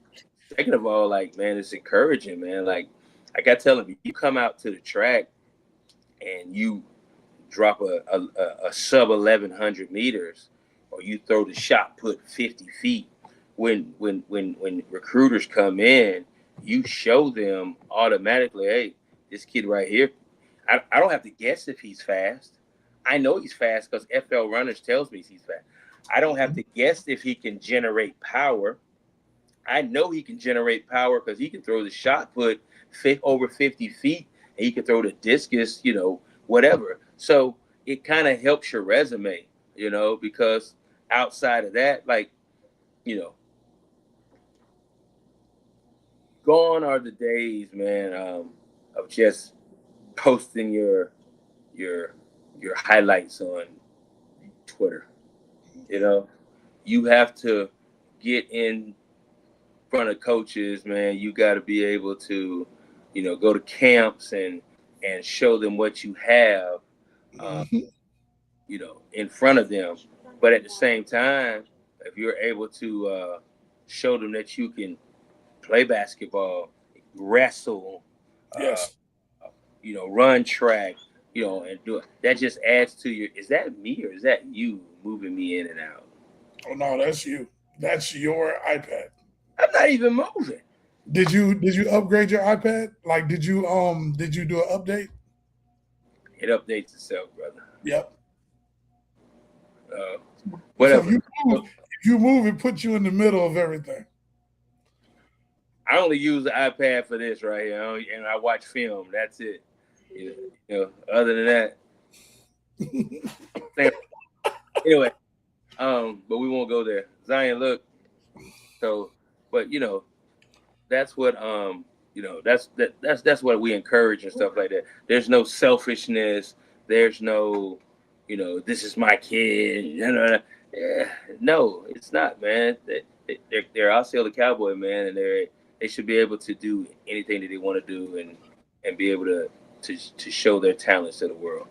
second of all, like, man, it's encouraging, man. Like I tell them, you come out to the track and you drop a sub 1100 meters, or you throw the shot put 50 feet. When recruiters come in, you show them automatically, hey, this kid right here, I don't have to guess if he's fast. I know he's fast because FL Runners tells me he's fast. I don't have to guess if he can generate power. I know he can generate power because he can throw the shot put over 50 feet, and he can throw the discus, you know, whatever. So it kind of helps your resume, you know, because outside of that, like, you know, gone are the days, man, of just posting your highlights on Twitter, you know. you have to get in front of coaches, man. You got to be able to, go to camps and show them what you have, in front of them. But at the same time, if you're able to show them that you can play basketball, wrestle, Yes. run track, and do it, that just adds to your. Is that me or is that you moving me in and out? Oh no, that's you. That's your iPad. I'm not even moving. Did you upgrade your iPad? Like did you do an update? It updates itself, brother. Yep. So Whatever. if you move, it puts you in the middle of everything. I only use the iPad for this right here, and I watch film. That's it. Other than that, anyway. But we won't go there. Zion, look. So, but that's what that's what we encourage and stuff like that. There's no selfishness. There's no, this is my kid. No, it's not, man. They're also the Cowboy, man, and they should be able to do anything that they want to do and be able to show their talents to the world.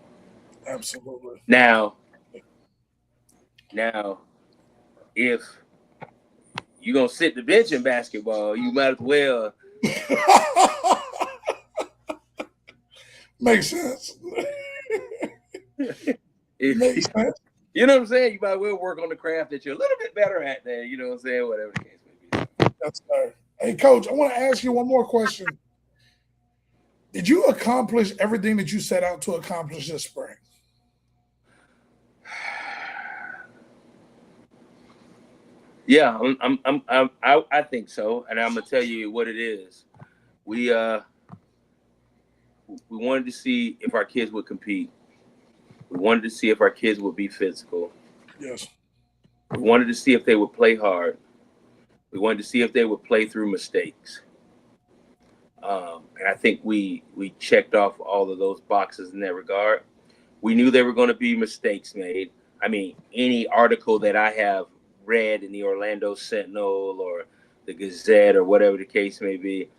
Absolutely. Now, if you're gonna sit the bench in basketball, you might as well. Makes sense. Makes sense. You know what I'm saying? You might well work on the craft that you're a little bit better at there. You know what I'm saying? Whatever the case may be. That's fair. Hey, Coach, I want to ask you one more question. Did you accomplish everything that you set out to accomplish this spring? Yeah, I think so, and I'm gonna tell you what it is. We wanted to see if our kids would compete. We wanted to see if our kids would be physical. Yes. We wanted to see if they would play hard. We wanted to see if they would play through mistakes. And I think we checked off all of those boxes in that regard. We knew there were going to be mistakes made. I mean, any article that I have read in the Orlando Sentinel or the Gazette or whatever the case may be,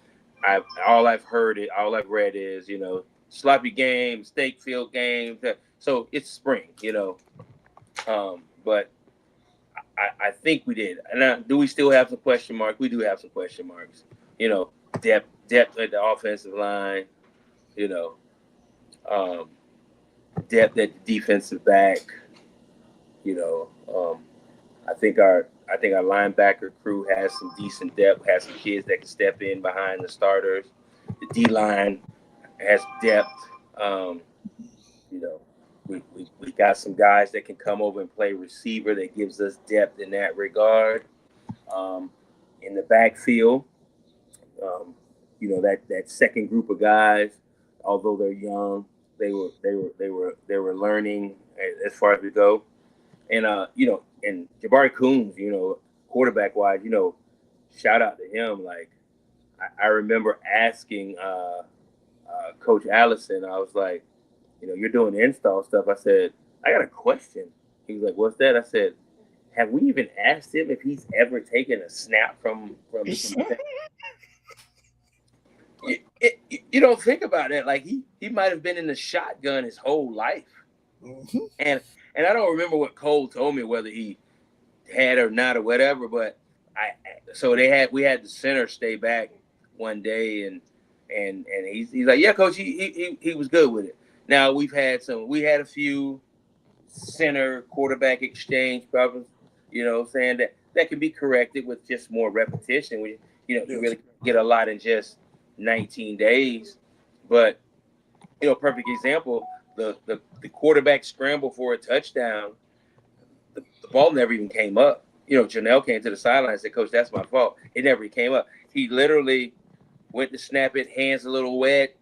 all I've read is, sloppy game, mistake-filled game. So it's spring, but I think we did. And now, do we still have some question marks? We do have some question marks. Depth at the offensive line, depth at the defensive back. I think our linebacker crew has some decent depth, has some kids that can step in behind the starters. The D-line has depth. We got some guys that can come over and play receiver that gives us depth in that regard. In the backfield, that second group of guys, although they're young, they were learning as far as we go. And and Jabari Coons, quarterback wise, shout out to him. Like I remember asking Coach Allison, I was like, you're doing install stuff. I said, I got a question. He was like, what's that? I said, have we even asked him if he's ever taken a snap from you don't think about it. Like he might have been in the shotgun his whole life. Mm-hmm. And I don't remember what Cole told me, whether he had or not or whatever, but we had the center stay back one day and he's like, yeah, coach, he was good with it. Now we had a few center quarterback exchange problems, saying that can be corrected with just more repetition. You really get a lot in just 19 days. But perfect example, the quarterback scramble for a touchdown, the ball never even came up. Janelle came to the sideline and said, Coach, that's my fault. It never came up. He literally went to snap it, hands a little wet,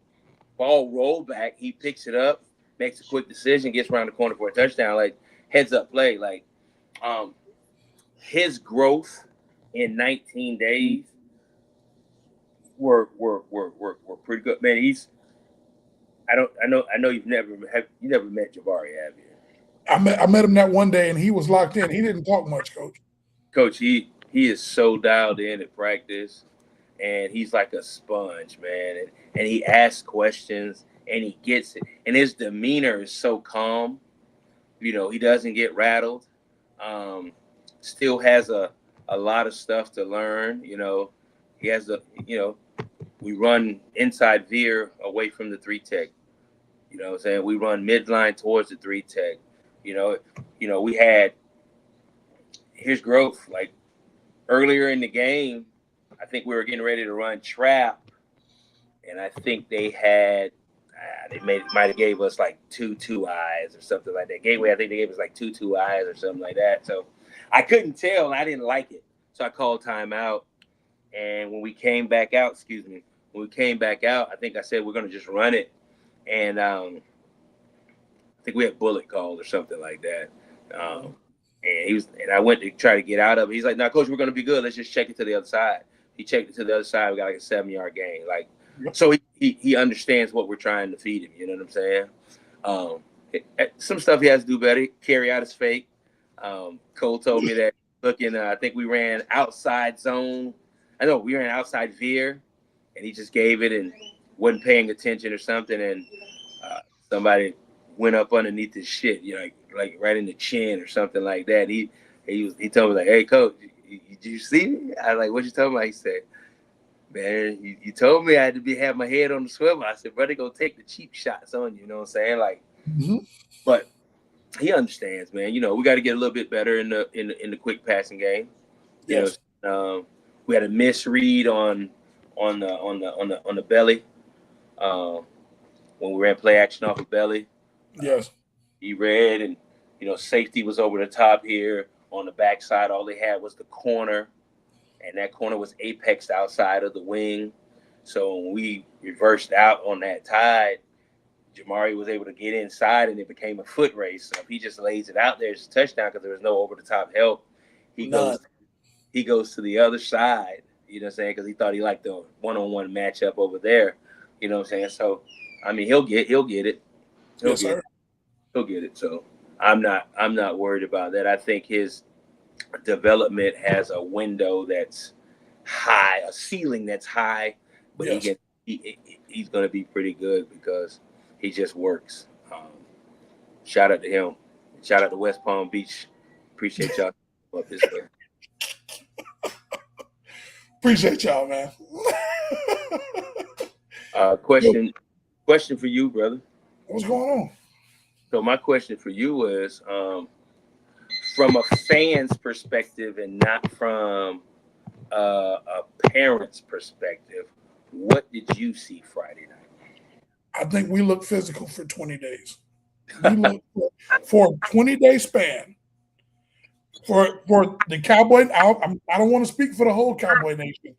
ball rolled back. He picks it up, makes a quick decision, gets around the corner for a touchdown, like heads up play. Like his growth in 19 days were pretty good. Man, I know you never met Jabari, have you? I met him that one day and he was locked in. He didn't talk much, Coach. Coach, he is so dialed in at practice, and he's like a sponge, man. And he asks questions, and he gets it. And his demeanor is so calm. You know, he doesn't get rattled. Still has a lot of stuff to learn. You know, he has we run inside veer away from the 3 tech. You know what I'm saying? We run midline towards the 3 tech. We had his growth. Like earlier in the game, I think we were getting ready to run trap, and I think they had might have gave us like two eyes or something like that. Gateway, I think they gave us like two eyes or something like that. So I couldn't tell, and I didn't like it. So I called timeout. And when we came back out, I think I said we're gonna just run it. And I think we had bullet call or something like that. And I went to try to get out of it. He's like, "No, coach, we're gonna be good. Let's just check it to the other side." He checked it to the other side. We got like a 7-yard gain. Like, so he understands what we're trying to feed him. You know what I'm saying? Some stuff he has to do better. Carry out his fake. Cole told me that I think we ran outside zone. We ran outside veer, and he just gave it and wasn't paying attention or something, and somebody went up underneath his shit, like right in the chin or something like that. He told me like, "Hey, coach, did you see me?" I was like, "What you talking about?" He said, "Man, you told me I had to have my head on the swivel." I said, "Brother, go take the cheap shots on you." You know what I'm saying? Like, but he understands, man. You know, we got to get a little bit better in the quick passing game. Yes. We had a misread on the belly when we ran play action off of belly. Yes. He read, and safety was over the top here on the backside. All they had was the corner, and that corner was apexed outside of the wing. So when we reversed out on that tide, Jamari was able to get inside, and it became a foot race. So if he just lays it out there, it's a touchdown because there was no over the top help. He goes to the other side, you know what I'm saying? Because he thought he liked the one-on-one matchup over there, you know what I'm saying? So, I mean, he'll get it. He'll get it. So I'm not worried about that. I think his development has a window that's high, a ceiling that's high, but he's going to be pretty good because he just works. Shout out to him. Shout out to West Palm Beach. Appreciate y'all up this way. Appreciate y'all, man. Question for you, brother. What's going on? So my question for you is, from a fan's perspective and not from a parent's perspective, what did you see Friday night? I think we look physical for 20 days. We look for a 20-day span. For the Cowboy, I don't want to speak for the whole Cowboy Nation,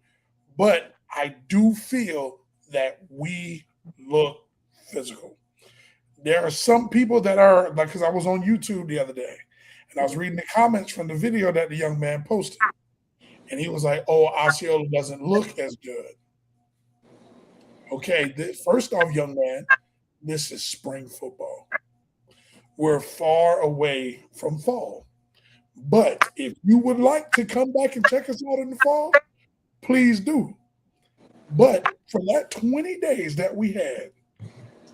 but I do feel that we look physical. There are some people that are, like, because I was on YouTube the other day, and I was reading the comments from the video that the young man posted, and he was like, "Oh, Osceola doesn't look as good." Okay, first off, young man, this is spring football. We're far away from fall. But if you would like to come back and check us out in the fall, please do. But for that 20 days that we had,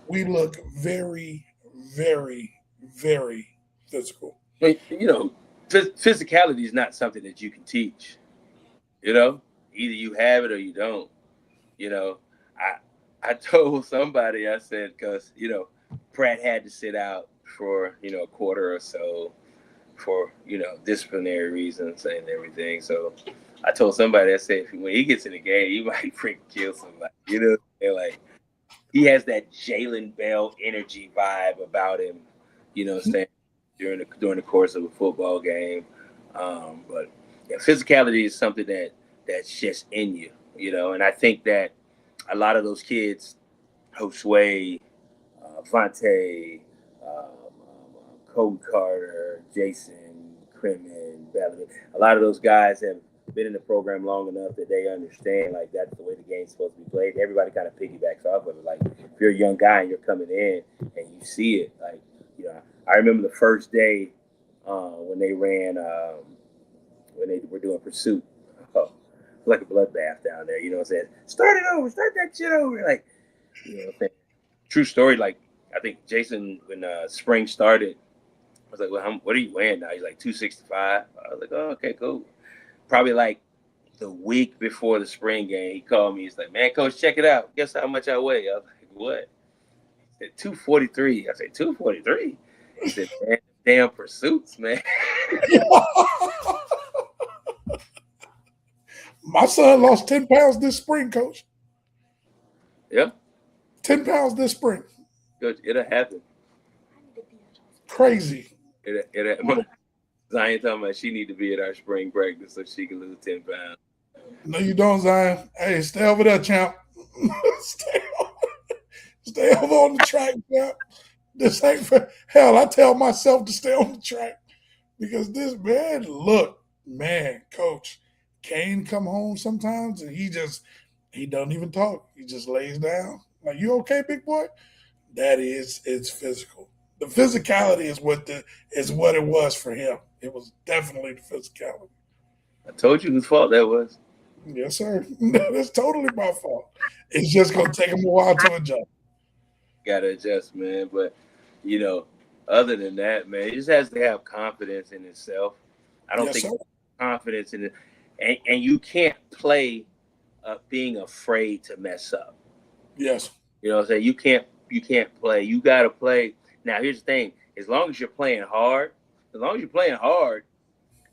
we look very, very, very physical. Physicality is not something that you can teach. Either you have it or you don't. I told somebody, I said, because Pratt had to sit out for a quarter or so for disciplinary reasons and everything. So I told somebody, I said, when he gets in the game, he might freaking kill somebody. Like he has that Jalen Bell energy vibe about him. Saying during the course of a football game. But physicality is something that's just in you. And I think that a lot of those kids, Josue, Vontae, Cody Carter, Jason, Crimin, Bellamy, a lot of those guys have been in the program long enough that they understand like that's the way the game's supposed to be played. Everybody kind of piggybacks off of it. Like if you're a young guy and you're coming in and you see it, like I remember the first day when they ran when they were doing pursuit. Oh, like a bloodbath down there. You know what I'm saying? Start it over. Start that shit over. Like, you know what I'm saying? True story. Like, I think Jason, when spring started, I was like, well, what are you weighing now? He's like 265. I was like, oh, okay, cool. Probably like the week before the spring game, he called me. He's like, man, coach, check it out. Guess how much I weigh? I was like, what? He said, 243. I said, 243? He said, man, damn pursuits, man. My son lost 10 pounds this spring, coach. Yeah. 10 pounds this spring. Coach, it'll happen. Crazy. Zion talking about she need to be at our spring practice so she can lose 10 pounds. No, you don't, Zion. Hey, stay over there, champ. Stay over on the track, champ. This ain't for hell. I tell myself to stay on the track because this man, look, man, coach, Kane come home sometimes and he don't even talk. He just lays down. Like, you okay, big boy? It's physical. The physicality is what it was for him. It was definitely the physicality. I told you whose fault that was. Yes, sir. That's totally my fault. It's just gonna take him a while to adjust. Gotta adjust, man. But you know, other than that, man, he just has to have confidence in himself. I don't think confidence in it, and you can't play being afraid to mess up. Yes. You know what I'm saying? You can't play. You gotta play. Now here's the thing: as long as you're playing hard,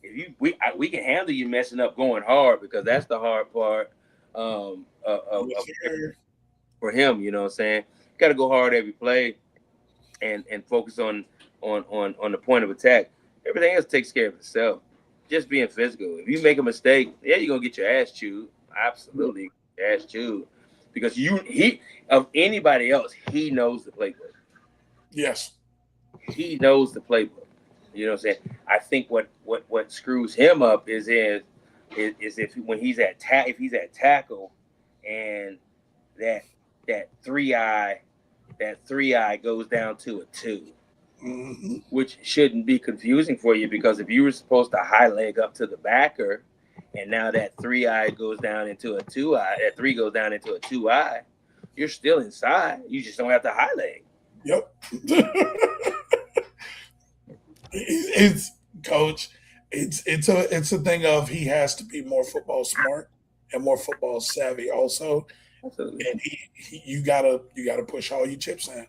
if we can handle you messing up going hard because that's the hard part for him. You know what I'm saying? Got to go hard every play and focus on the point of attack. Everything else takes care of itself. Just being physical. If you make a mistake, yeah, you're gonna get your ass chewed. Absolutely, your ass chewed. Because of anybody else, he knows the playbook. Yes. He knows the playbook. You know what I'm saying? I think what screws him up is if he's at tackle and that three eye goes down to a 2, mm-hmm. which shouldn't be confusing for you because if you were supposed to high leg up to the backer and now that 3 eye goes down into a 2 eye, that 3 goes down into a 2 eye, you're still inside. You just don't have to high leg. Yep. It's coach. It's a thing of he has to be more football smart and more football savvy also. Absolutely. And you gotta push all your chips in.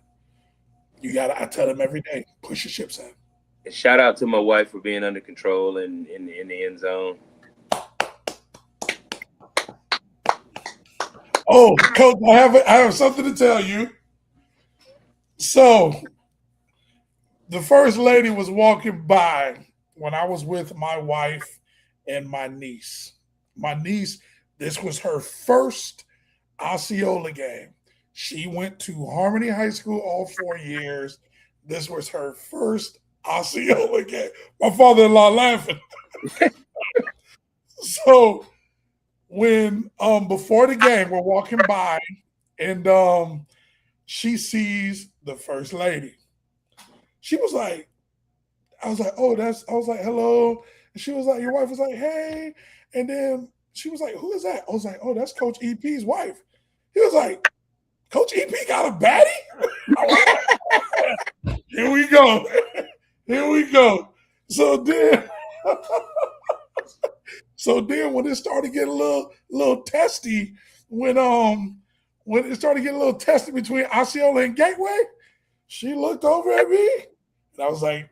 I tell him every day, push your chips in. And shout out to my wife for being under control in the end zone. Oh, coach, I have something to tell you. So the first lady was walking by when I was with my wife and my niece. My niece, this was her first Osceola game. She went to Harmony High School all 4 years. This was her first Osceola game. My father-in-law laughing. So when before the game, we're walking by and she sees the first lady. She was like, I was like, hello. And she was like, your wife was like, hey. And then she was like, who is that? I was like, oh, that's Coach EP's wife. He was like, Coach EP got a baddie? Like, here we go. Here we go. So then when it started getting a little testy, when it started getting a little testy between Osceola and Gateway, she looked over at me and I was like,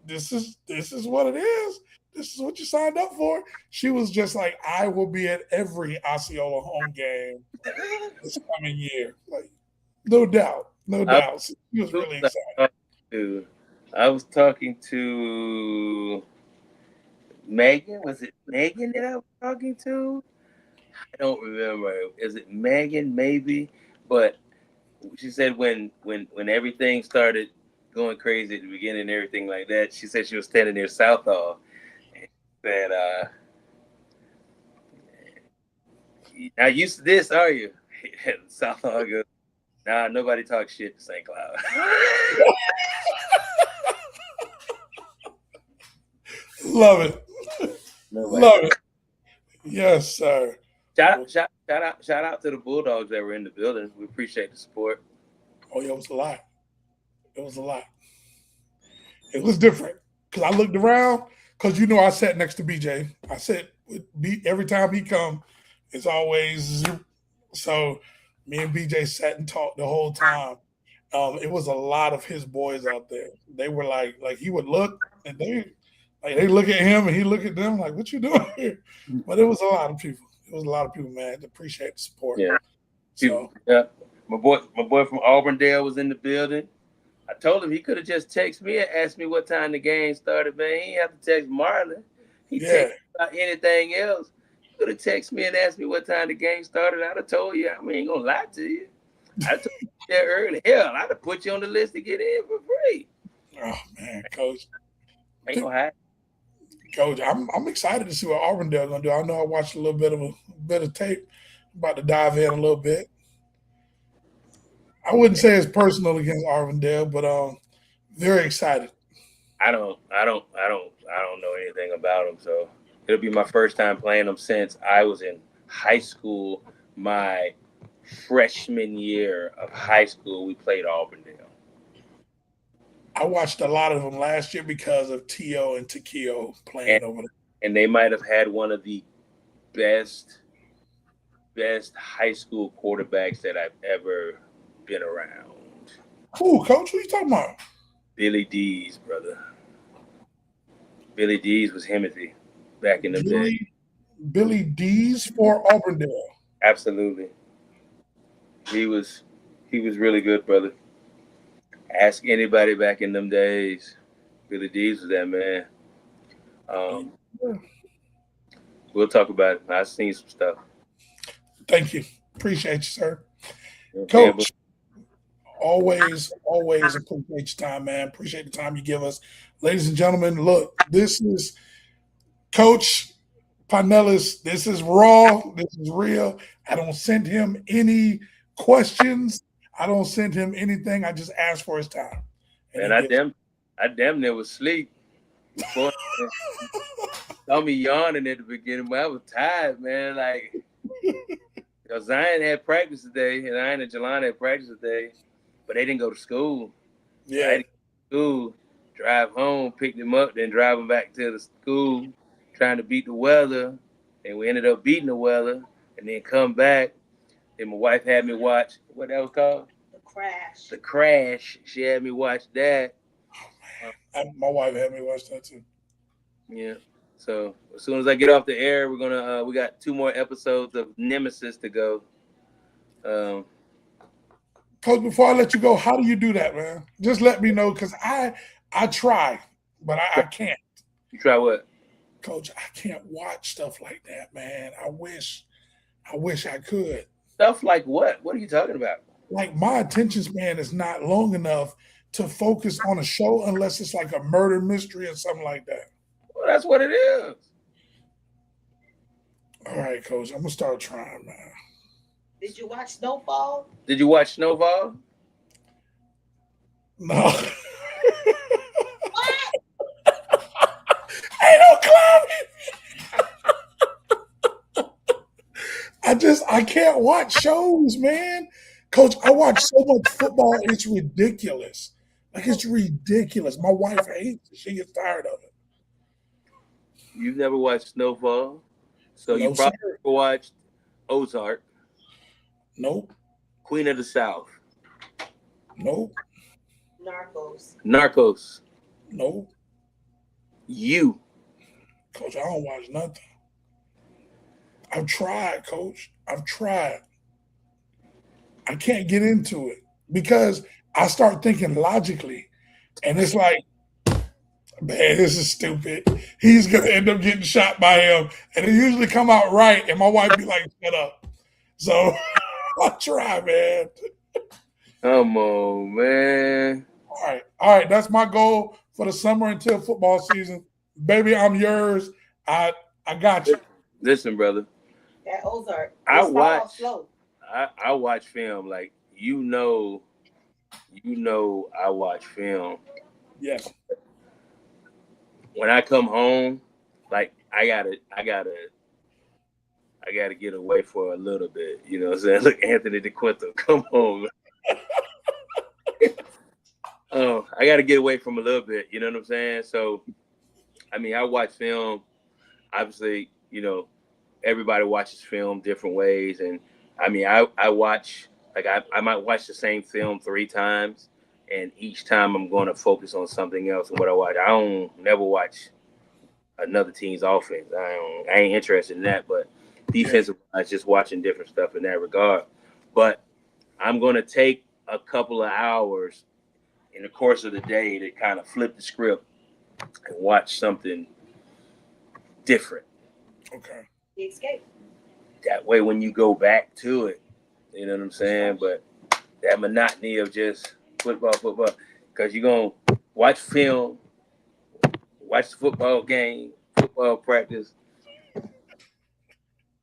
this is what it is. This is what you signed up for. She was just like, I will be at every Osceola home game this coming year. Like, no doubt. She was really excited. I was talking to Megan. Was it Megan that I was talking to? I don't remember. Is it Megan? Maybe. But she said when everything started going crazy at the beginning and everything like that, she said she was standing near Southall and said, "Not used to this, are you?" And Southall goes, "Nah, nobody talks shit to St. Cloud." Love it. love it. Yes, sir. Shout out to the Bulldogs that were in the building. We appreciate the support. Oh, yeah, it was a lot. It was a lot. It was different because I looked around because I sat next to BJ. I sat with B every time he come. It's always so. Me and BJ sat and talked the whole time. It was a lot of his boys out there. They were like he would look and they look at him and he look at them like, "What you doing here?" But it was a lot of people. It was a lot of people, man. Appreciate the support. Yeah. So Yeah. My boy from Auburndale was in the building. I told him he could have just texted me and asked me what time the game started, man. He didn't have to text Marlon. He yeah, texted about anything else. He could have texted me and asked me what time the game started. I'd have told you. I ain't gonna lie to you. I told you that early. Hell, I'd have put you on the list to get in for free. oh man, Coach. Ain't gonna hide. Coach, I'm excited to see what Auburndale gonna do. I know I watched a little bit of tape. I'm about to dive in a little bit. I wouldn't say it's personal against Auburndale, but very excited. I don't know anything about him, so it'll be my first time playing him since I was in high school. My freshman year of high school, we played Auburndale. I watched a lot of them last year because of T.O. and Takio playing over there. And they might have had one of the best high school quarterbacks that I've ever been around. Who, Coach? Who you talking about? Billy D's, brother. Billy D's was Himothy back in the day. Billy D's for Auburndale. Absolutely. He was really good, brother. Ask anybody back in them days. Billy D's was that man. We'll talk about it. I've seen some stuff. Thank you. Appreciate you, sir. Yeah, Coach, always appreciate your time, man. Appreciate the time you give us. Ladies and gentlemen, look, this is Coach PINELLAS. This is raw. This is real. I don't send him any questions. I don't send him anything. I just ask for his time. And I damn near was asleep before. Saw me yawning at the beginning, but I was tired, man. Like, Zion had practice today, and Zion and Jelani had practice today, but they didn't go to school. Yeah. I had to go to school, drive home, pick them up, then drive them back to the school, trying to beat the weather. And we ended up beating the weather, and then come back. And my wife had me watch what that was called? The Crash. She had me watch that. My wife had me watch that too. Yeah. So as soon as I get off the air, we're gonna we got 2 more episodes of Nemesis to go. Coach, before I let you go, how do you do that, man? Just let me know, because I try, but I can't. You try what? Coach, I can't watch stuff like that, man. I wish I could. Stuff like what? What are you talking about? Like, my attention span is not long enough to focus on a show unless it's like a murder mystery or something like that. Well, that's what it is. All right, Coach, I'm gonna start trying, man. Did you watch Snowfall? Did you watch Snowfall? No. Ain't no climbing. I can't watch shows, man. Coach, I watch so much football, it's ridiculous. Like, it's ridiculous. My wife hates it. She gets tired of it. You've never watched Snowfall? So No, you probably sir. never watched Ozark. Nope. Queen of the South. Nope. Narcos. Nope. You. Coach, I don't watch nothing. I've tried, Coach. I've tried. I can't get into it because I start thinking logically. And it's like, man, this is stupid. He's going to end up getting shot by him. And it usually come out right. And my wife be like, shut up. So I try, man. Come on, man. All right. That's my goal for the summer until football season. Baby, I'm yours. I got you. Listen, brother. That Ozark. I watch film. Like, you know I watch film. Yes. When I come home, like, I gotta get away for a little bit. You know what I'm saying? Look, Anthony DeQuinto, come on. Oh, I gotta get away from a little bit. You know what I'm saying? So, I mean, I watch film. Obviously, everybody watches film different ways, and I mean, I watch like I might watch the same film 3 times, and each time I'm going to focus on something else. And what I watch, I don't never watch another team's offense. I ain't interested in that, but defensive, I just watching different stuff in that regard. But I'm going to take a couple of hours in the course of the day to kind of flip the script and watch something different. Okay. The escape. That way, when you go back to it, you know what I'm saying? But that monotony of just football, because you're going to watch film, watch the football game, football practice.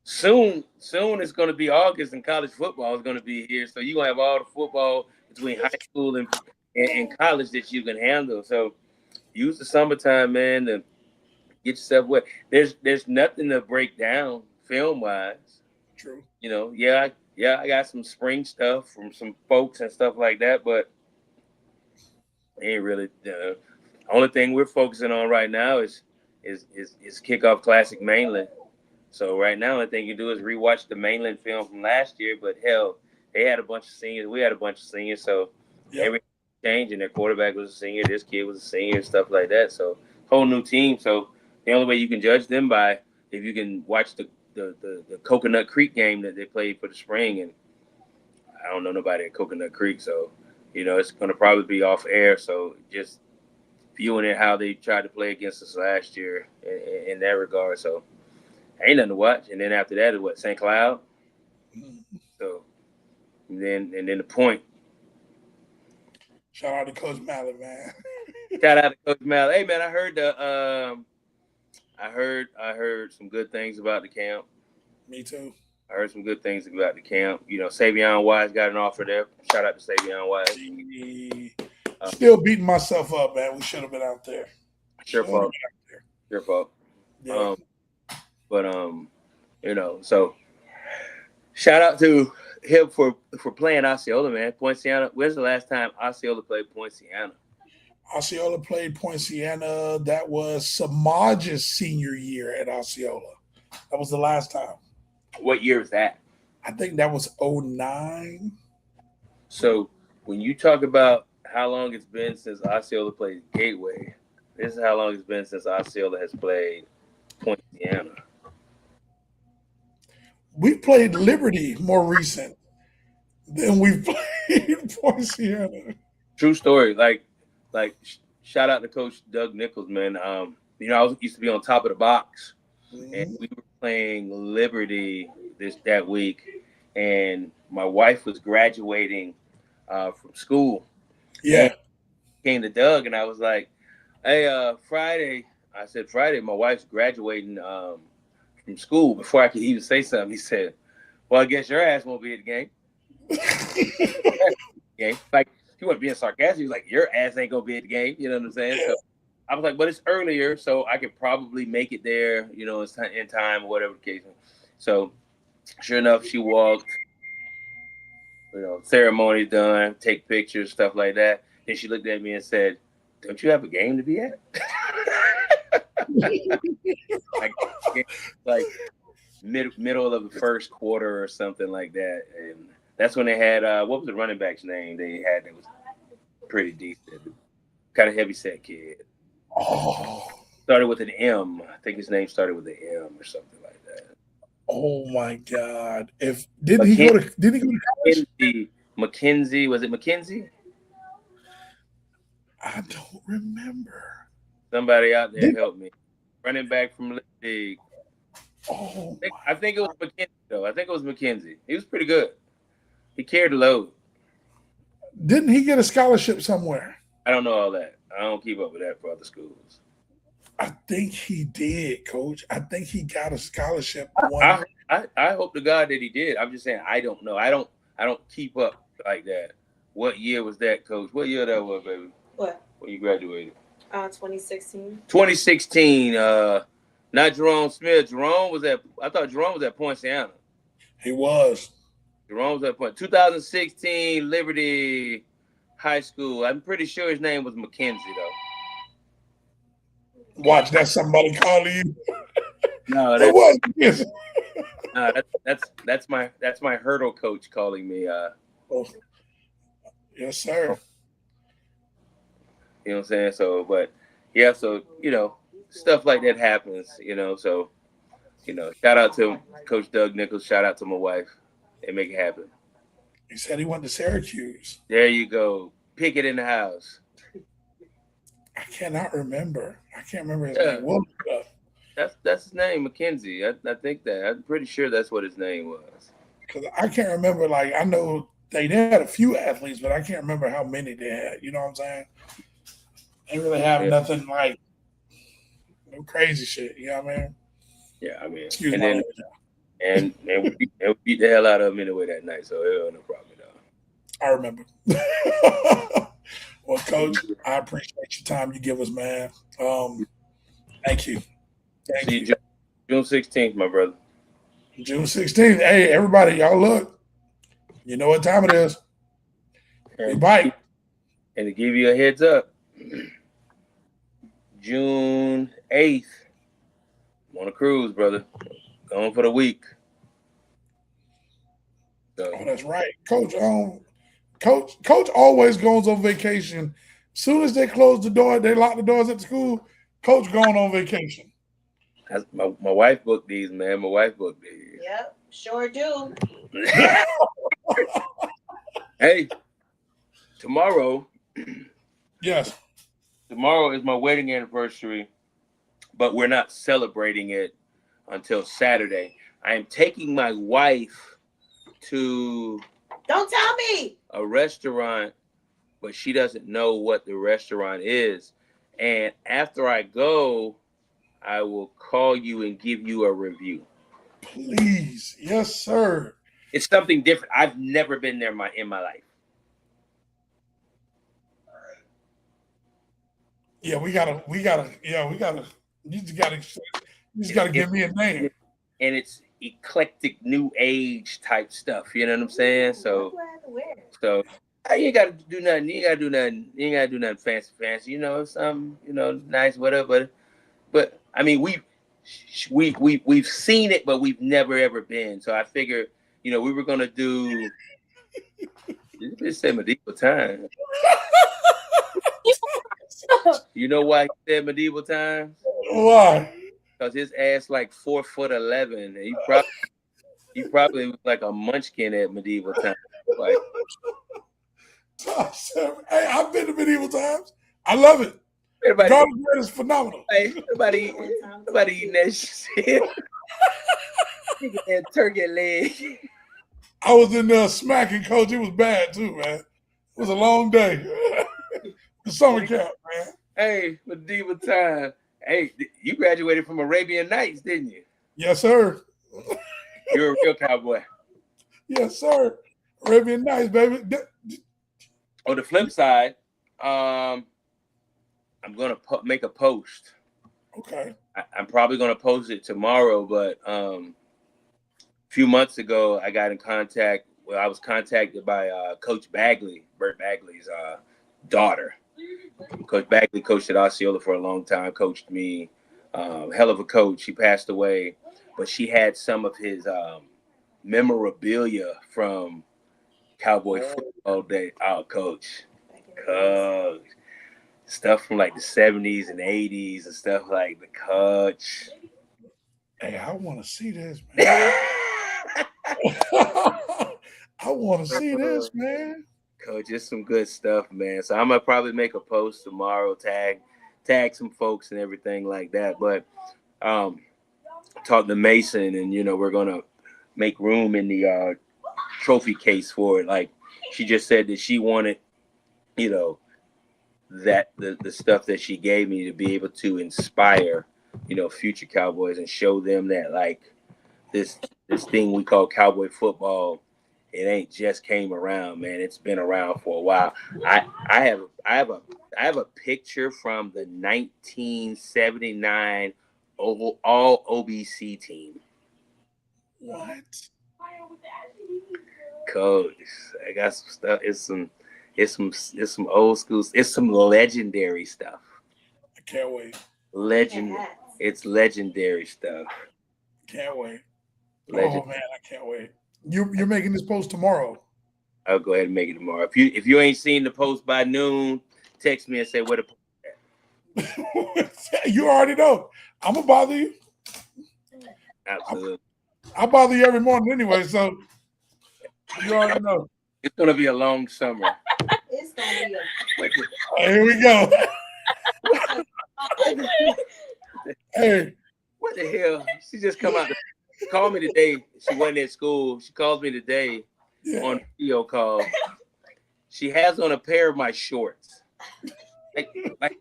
Soon it's going to be August and college football is going to be here. So you're going to have all the football between high school and college that you can handle. So use the summertime, man, to get yourself wet. There's nothing to break down film-wise. True. I got some spring stuff from some folks and stuff like that, but ain't really. Only thing we're focusing on right now is Kickoff Classic mainland. So right now, the only thing you do is rewatch the mainland film from last year. But hell, they had a bunch of seniors. We had a bunch of seniors. So everything changed, and their quarterback was a senior. This kid was a senior, stuff like that. So whole new team. So the only way you can judge them by if you can watch the Coconut Creek game that they played for the spring. And I don't know nobody at Coconut Creek, so it's going to probably be off air. So just viewing it how they tried to play against us last year in that regard. So ain't nothing to watch. And then after that is what, St. Cloud? So and then the point. Shout out to Coach Mallett, man. Shout out to Coach Mallett. Hey man, I heard some good things about the camp. Me too. I heard some good things about the camp. Savion Wise got an offer there. Shout out to Savion Wise. Still beating myself up, man. We should have been out there. Your fault. Yeah. So shout out to him for playing Osceola, man. Poinciana. When's the last time Osceola played Poinciana? Osceola played Poinciana. That was Samaj's senior year at Osceola. That was the last time. What year was that? I think that was 2009. So when you talk about how long it's been since Osceola played Gateway, this is how long it's been since Osceola has played Poinciana. We played Liberty more recent than we played Poinciana. True story. Like shout out to Coach Doug Nichols, man. I used to be on Top of the Box, and we were playing Liberty that week, and my wife was graduating from school. Yeah. Came to Doug, and I was like, "Hey, Friday." I said, "Friday, my wife's graduating from school." Before I could even say something, he said, "Well, I guess your ass won't be at the game." Like he wasn't being sarcastic. He was like, "Your ass ain't gonna be at the game." You know what I'm saying? So I was like, "But it's earlier, so I could probably make it there. In time or whatever the case." So sure enough, she walked. Ceremony done, take pictures, stuff like that. Then she looked at me and said, "Don't you have a game to be at?" like middle of the first quarter or something like that. And that's when they had what was the running back's name they had that was pretty decent, kind of heavy set kid. Started with an M. I think his name started with an M or something like that. Oh my God! Did he go to college? McKenzie, was it McKenzie? I don't remember. Somebody out there help me. Running back from the league. I think it was McKenzie, though. I think it was McKenzie. He was pretty good. He carried the load. Didn't he get a scholarship somewhere? I don't know all that. I don't keep up with that for other schools. I think he did, Coach. I think he got a scholarship. I hope to God that he did. I'm just saying I don't know. I don't keep up like that. What year was that, Coach? What year that was, baby? What? When you graduated? 2016. 2016. Not Jerome Smith. I thought Jerome was at Poinciana. He was. Jerome was at Point. 2016 Liberty High School. I'm pretty sure his name was Mackenzie though. Watch that somebody calling you. No, It was. Yes. that's my hurdle coach calling me. Oh, yes, sir. You know what I'm saying? So, but yeah, so stuff like that happens. So shout out to Coach Doug Nichols. Shout out to my wife. They make it happen. He said he went to Syracuse. There you go. Pick it in the house. I cannot remember. I can't remember his name. We'll look it up. That's his name, Mackenzie. I think that. I'm pretty sure that's what his name was. Because I can't remember. Like, I know they had a few athletes, but I can't remember how many they had. You know what I'm saying? They really have nothing like no crazy shit. You know what I mean? Yeah, I mean, Excuse and me. then and we beat the hell out of him anyway that night, so it was no problem at all. I remember. Well, Coach, I appreciate your time you give us, man. Thank you. Thank you. June 16th, my brother. June 16th. Hey, everybody, y'all look. You know what time it is. We bite. And to give you a heads up, June 8th, I'm on a cruise, brother. Going for the week. So. Oh, that's right. Coach, Coach always goes on vacation. As soon as they close the door, they lock the doors at the school, Coach going on vacation. My wife booked these, man. My wife booked these. Yep, sure do. Hey, tomorrow. Yes. Tomorrow is my wedding anniversary, but we're not celebrating it until Saturday. I am taking my wife to Don't tell me a restaurant, but she doesn't know what the restaurant is. And after I go, I will call you and give you a review. Please. Yes, sir. It's something different. I've never been there in my life. Yeah, we gotta, you just gotta give me a name. And it's eclectic new age type stuff. You know what I'm saying? So you ain't gotta do nothing. You ain't gotta do nothing fancy. Some nice, whatever. But I mean, we've seen it, but we've never ever been. So I figured, we were gonna do. This said medieval time. You know why he said medieval times? Why? Because his ass like 4'11", and he probably was like a munchkin at medieval times. Like, hey, I've been to medieval times. I love it. Garlic bread is phenomenal. Hey, nobody eating that shit. That turkey leg. I was in there smacking, Coach. It was bad too, man. It was a long day. The summer camp, man. Hey, medieval time. Hey, you graduated from Arabian Nights, didn't you? Yes, sir. You're a real cowboy. Yes, sir. Arabian Nights, baby. On the flip side, I'm gonna make a post. Okay. I'm probably gonna post it tomorrow, but a few months ago, I got in contact. Well, I was contacted by Coach Bagley, Bert Bagley's daughter. Coach Bagley coached at Osceola for a long time, coached me. Hell of a coach. He passed away, but she had some of his memorabilia from Cowboy football day. Oh, coach. Stuff from like the 70s and 80s and stuff like the coach. Hey, I want to see this, man. I want to see this, man. Coach, it's some good stuff, man. So I'm gonna probably make a post tomorrow, tag some folks and everything like that. But talk to Mason, and we're gonna make room in the trophy case for it. Like she just said that she wanted, that the stuff that she gave me to be able to inspire, future Cowboys and show them that like this thing we call Cowboy football. It ain't just came around, man. It's been around for a while. I have a picture from the 1979 all OBC team. What? Coach, I got some stuff. It's some old school. It's some legendary stuff. I can't wait. Legend. It's legendary stuff. Can't wait. Legend. Oh man, I can't wait. You're making this post tomorrow. I'll go ahead and make it tomorrow. If you ain't seen the post by noon, text me and say what the post You already know. I'm gonna bother you. Absolutely. I bother you every morning anyway, so you already know. It's gonna be a long summer. It's gonna be Here we go. Hey, What the hell? She just come out. Call me today. She wasn't at school. She calls me today on video call. She has on a pair of my shorts. Like,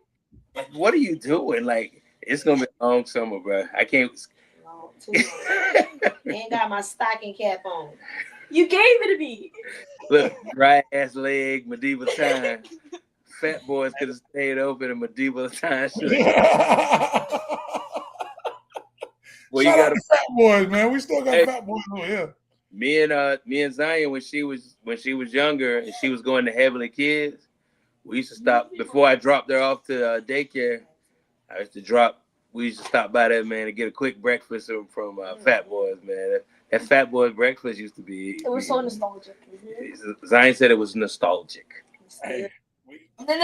what are you doing? Like, it's gonna be a long summer, bro. I can't. long, too long. Ain't got my stocking cap on. You gave it to me. Look, dry ass leg, medieval time. Fat boys could have stayed open in medieval time. Well, shout you out got to Fat Boys, man. We still got Fat Boys over here. me and Zion when she was younger and she was going to Heavenly Kids. We used to stop before I dropped her off to daycare. We used to stop by there, man, to get a quick breakfast from Fat Boys, man. That Fat Boys breakfast used to be. It was so nostalgic. Zion said it was nostalgic. Hey, And then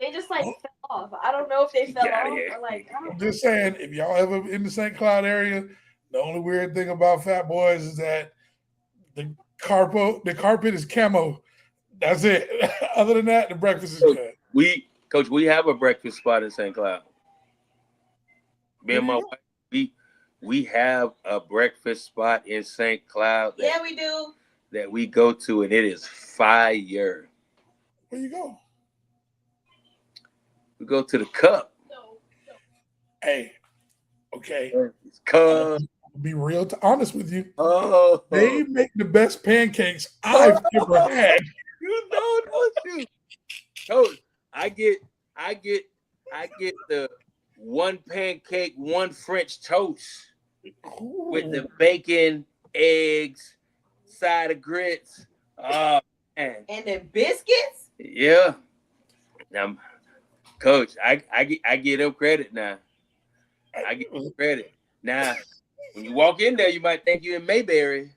they just fell off. I don't know if they fell off or like. I I'm don't just saying, if y'all ever in the St. Cloud area, the only weird thing about Fat Boys is that the carpet is camo. That's it. Other than that, the breakfast is good. Coach, we have a breakfast spot in St. Cloud. Me and my wife, we have a breakfast spot in St. Cloud. Yeah, we do. That we go to, and it is fire. Where you go? We go to the Cup. Hey, okay. Cup. Be real honest with you. Oh, They make the best pancakes I've ever had. You know, don't you? Coach, I get the one pancake, one French toast with the bacon, eggs, side of grits. Oh man. And the biscuits? Yeah. Now, Coach, I get them credit now. I get them credit. Now, when you walk in there, you might think you're in Mayberry.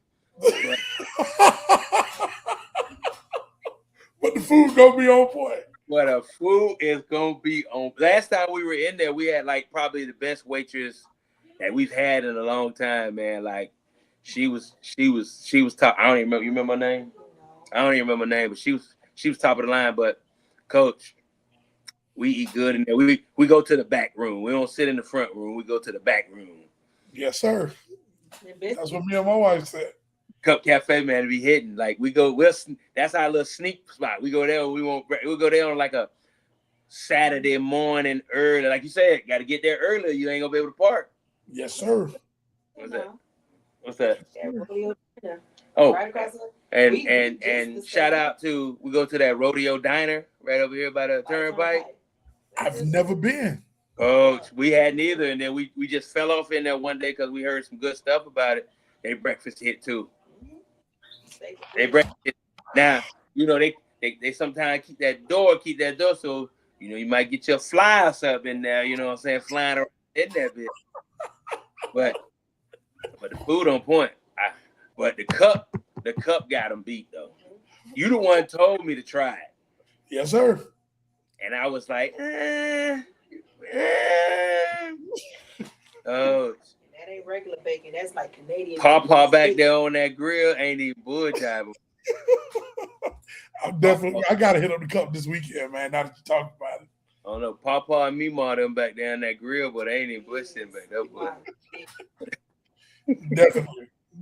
But the food gonna be on point. But the food is gonna be on. Last time we were in there, we had like probably the best waitress that we've had in a long time, man. Like she was top. I don't even remember. You remember her name? I don't even remember her name, but she was top of the line. But Coach, we eat good in there. We go to the back room. We don't sit in the front room. We go to the back room. Yes, sir. That's what me and my wife said. Cup Cafe, man, to be hitting. Like that's our little sneak spot. We go there. We'll go there on like a Saturday morning early. Like you said, got to get there early. You ain't gonna be able to park. Yes, sir. What's that? Oh, right across the, and shout out to we go to that Rodeo Diner right over here by the Turnpike. I've never been. Coach, we hadn't either, and then we just fell off in there one day because we heard some good stuff about it. They breakfast hit too. They breakfast hit. Now, you know, they sometimes keep that door, so you know you might get your fly or something in there, you know what I'm saying, flying around in that bit. But the food on point. But the cup got them beat though. You the one told me to try it. Yes, sir. And I was like, oh. That ain't regular bacon. That's like Canadian. Papa back there on that grill ain't even bull jiving. I gotta hit up the Cup this weekend, man. Now that you talk about it. I don't know, Papa and Mima them back there on that grill, but they ain't even bushing back there.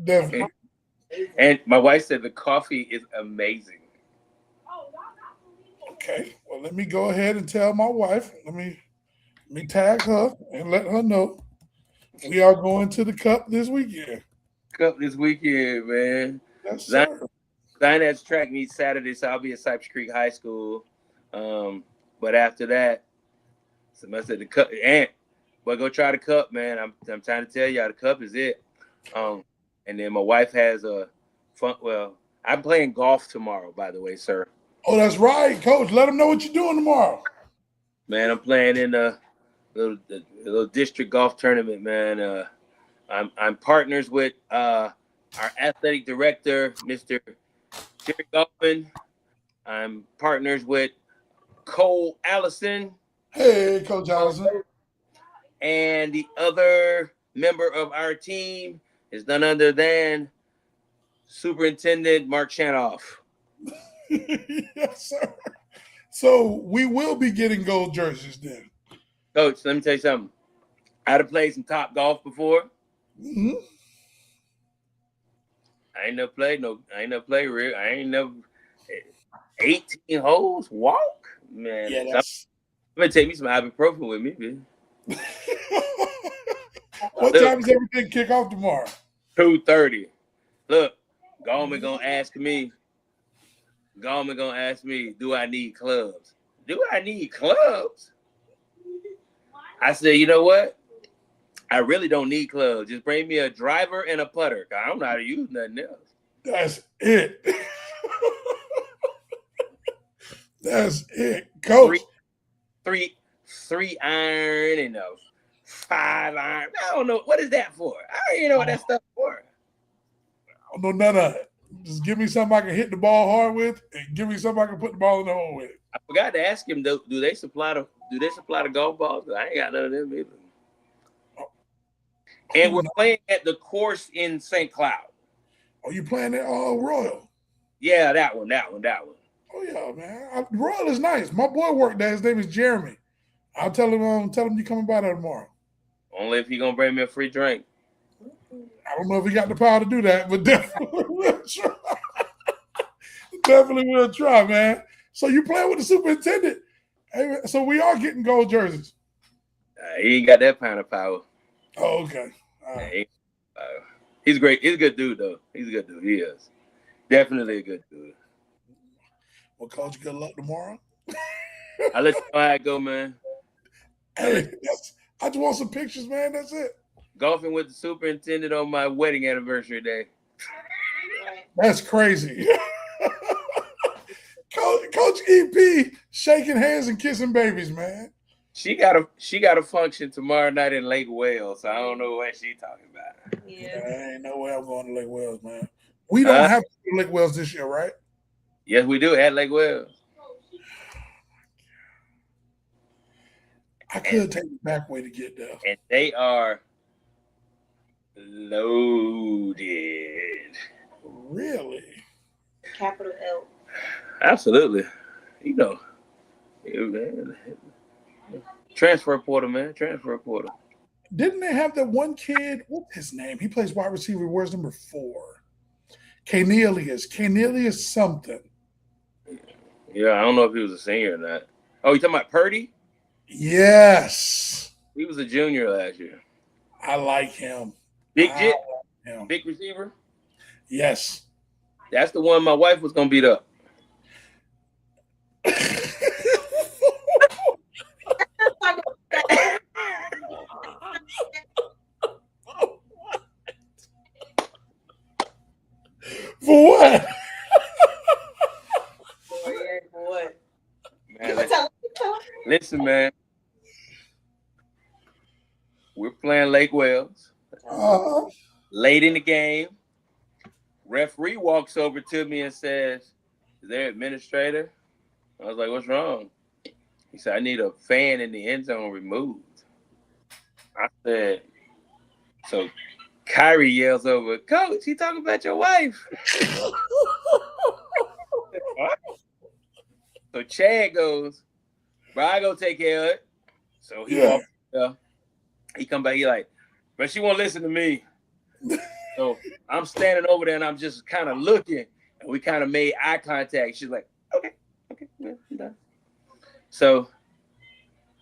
Definitely. And my wife said the coffee is amazing. Okay, well, let me go ahead and tell my wife. Let me tag her and let her know we are going to the Cup this weekend. Cup this weekend, man. Yes, sir. Zion has track meet Saturday, so I'll be at Cypress Creek High School. But after that, semester the Cup, and But go try the cup, man. I'm trying to tell y'all the cup is it. And then my wife has a fun. Well, I'm playing golf tomorrow, by the way, sir. Oh, that's right, Coach. Let them know what you're doing tomorrow. Man, I'm playing in a little district golf tournament, man. I'm partners with our athletic director, Mr. Jerry Goffin. I'm partners with Cole Allison. Hey, Coach Allison. And the other member of our team is none other than Superintendent Mark Shanoff. Yes, sir. So we will be getting gold jerseys then. Coach, let me tell you something. I'd have played some top golf before. Mm-hmm. I ain't never played real. I ain't never 18 holes walk. Man, Yeah, I'm gonna take me some ibuprofen with me, man. What time does everything kick off tomorrow? 2:30. Look, Gallman gonna ask me, do I need clubs? Do I need clubs? I said, you know what? I really don't need clubs. Just bring me a driver and a putter. I don't know how to use nothing else. That's it. That's it. Coach. Three iron and a 5 iron. I don't know. What is that for? I don't even know what that stuff for. I don't know none of it. Just give me something I can hit the ball hard with, and give me something I can put the ball in the hole with. I forgot to ask him, do they supply the golf balls? I ain't got none of them either. And we're playing at the course in St. Cloud. Oh, you playing at Royal? Yeah, that one. Oh yeah, man. Royal is nice. My boy worked there. His name is Jeremy. I'll tell him you coming by there tomorrow. Only if he gonna bring me a free drink. I don't know if he got the power to do that, but definitely will try. Definitely will try, man. So you playing with the superintendent? Hey, so we are getting gold jerseys. He ain't got that kind of power. Oh, okay. All right. He's great. He's a good dude, though. He's a good dude. He is. Definitely a good dude. Well, Coach, good luck tomorrow. I'll let you know how it go, man. Hey, I just want some pictures, man. That's it. Golfing with the superintendent on my wedding anniversary day. That's crazy. Coach EP shaking hands and kissing babies, man. She got a function tomorrow night in Lake Wales, so I don't know what she's talking about. Yeah, ain't no way I'm going to Lake Wales, man. We don't have to go to Lake Wales this year, right? Yes, we do at Lake Wales. I could take the back way to get there. And they are loaded. Really? Capital L. Absolutely. You know. Transfer portal, man. Transfer portal. Didn't they have that one kid? What's his name? He plays wide receiver. Where's number 4? Cornelius something. Yeah, I don't know if he was a senior or not. Oh, you talking about Purdy? Yes. He was a junior last year. I like him. Big receiver? Yes. That's the one my wife was going to beat up. For what? Boy. Man, listen, man. We're playing Lake Wales. Late in the game, referee walks over to me and says, "Is there an administrator?" I was like, "What's wrong?" He said, "I need a fan in the end zone removed." I said, so Kyrie yells over, "Coach, he talking about your wife." So Chad goes, "Bro, I go take care of it." So he walks up. He come back. He like, "But she won't listen to me." So I'm standing over there and I'm just kind of looking, and we kind of made eye contact. She's like, "Okay, man, I'm done." So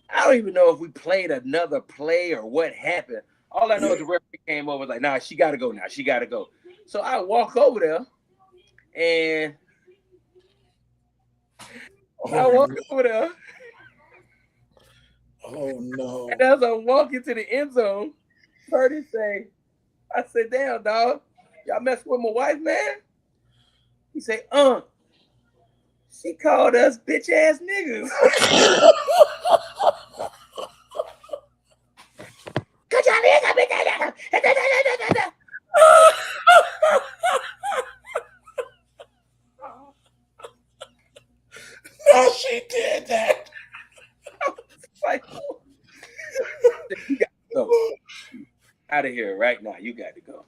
I don't even know if we played another play or what happened. All I know is the referee came over like, "Nah, she got to go now. She got to go." So I walk over there, and Oh no. And as I'm walking to the end zone, Purdy say, I said, damn, dog, y'all mess with my wife, man? He say, she called us bitch ass niggas. No, she did that. Like, you got to go. Out of here right now. You got to go.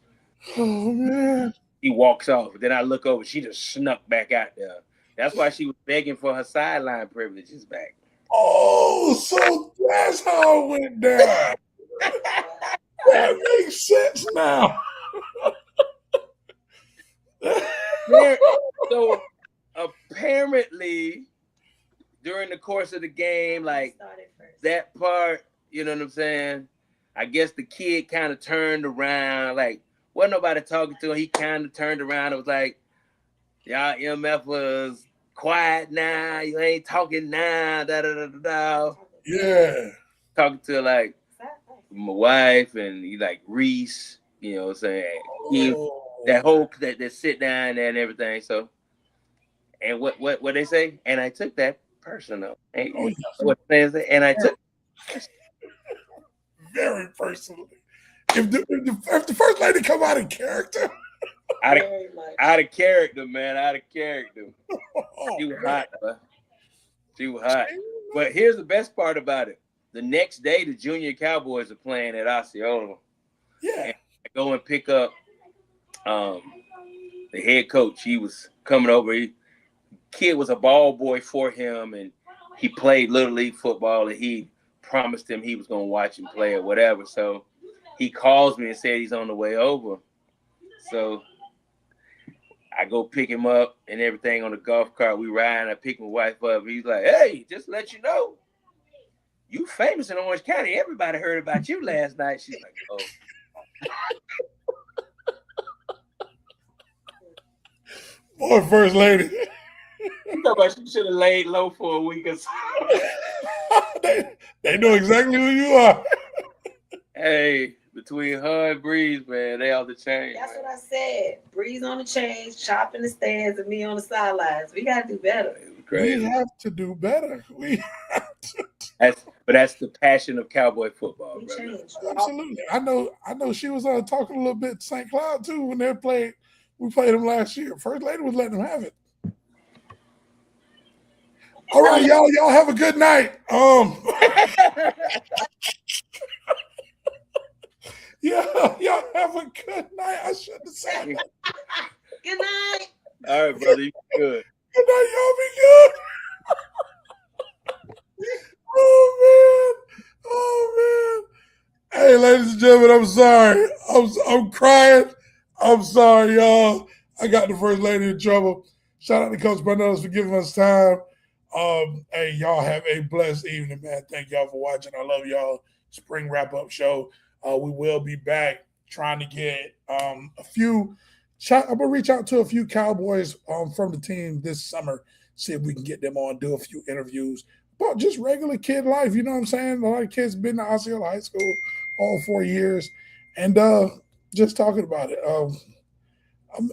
Oh man. He walks off. Then I look over. She just snuck back out there. That's why she was begging for her sideline privileges back. Oh, so that's how it went down. That makes sense now. So apparently, during the course of the game, like that part, you know what I'm saying? I guess the kid kind of turned around, like wasn't nobody talking to him. He kind of turned around and was like, y'all MF was quiet now. You ain't talking now. Da da da da da. Yeah. Talking to like my wife and like Reese, you know what I'm saying? That whole that sit down there and everything. So, and what they say? And I took that personal. And what they say? And I took very personally. If the first lady come out of character, out of character, man, out of character. She was hot, bro. She was hot. But here's the best part about it: the next day, the junior Cowboys are playing at Osceola. Yeah. And I go and pick up the head coach. He was coming over. Kid was a ball boy for him, and he played Little League football, and he promised him he was going to watch him play or whatever. So he calls me and said he's on the way over. So I go pick him up and everything on the golf cart. We ride, and I pick my wife up. He's like, hey, just to let you know, you famous in Orange County. Everybody heard about you last night. She's like, oh. Boy, first lady. She should have laid low for a week or so. they know exactly who you are. Hey, between her and Breeze, man, they off the chain. That's what I said. Breeze on the chains, Chop in the stands, and me on the sidelines. We gotta do better. We have to do better. We have to. That's the passion of Cowboy football, brother. Absolutely. I know she was talking a little bit to St. Cloud too when they played. We played them last year. First lady was letting them have it. All right, y'all have a good night. Yeah, y'all have a good night. I shouldn't have said that. Good night. All right, brother, you good. Good night, y'all be good. Oh man. Hey, ladies and gentlemen, I'm sorry. I'm crying. I'm sorry, y'all. I got the first lady in trouble. Shout out to Coach PINELLAS for giving us time. Hey, y'all have a blessed evening, man. Thank y'all for watching. I love y'all. Spring wrap-up show. We will be back trying to get a few. I'm gonna reach out to a few Cowboys from the team this summer, see if we can get them on, do a few interviews about just regular kid life. You know what I'm saying? A lot of kids been to Osceola High School all 4 years, and just talking about it.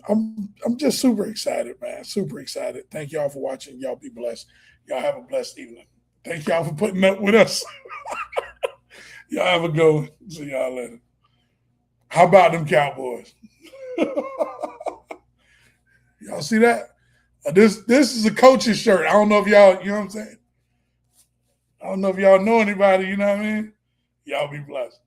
I'm just super excited, man. Super excited. Thank y'all for watching. Y'all be blessed. Y'all have a blessed evening. Thank y'all for putting up with us. Y'all have a good one. See y'all later. How about them Cowboys? Y'all see that? This is a coach's shirt. I don't know if y'all, you know what I'm saying? I don't know if y'all know anybody, you know what I mean? Y'all be blessed.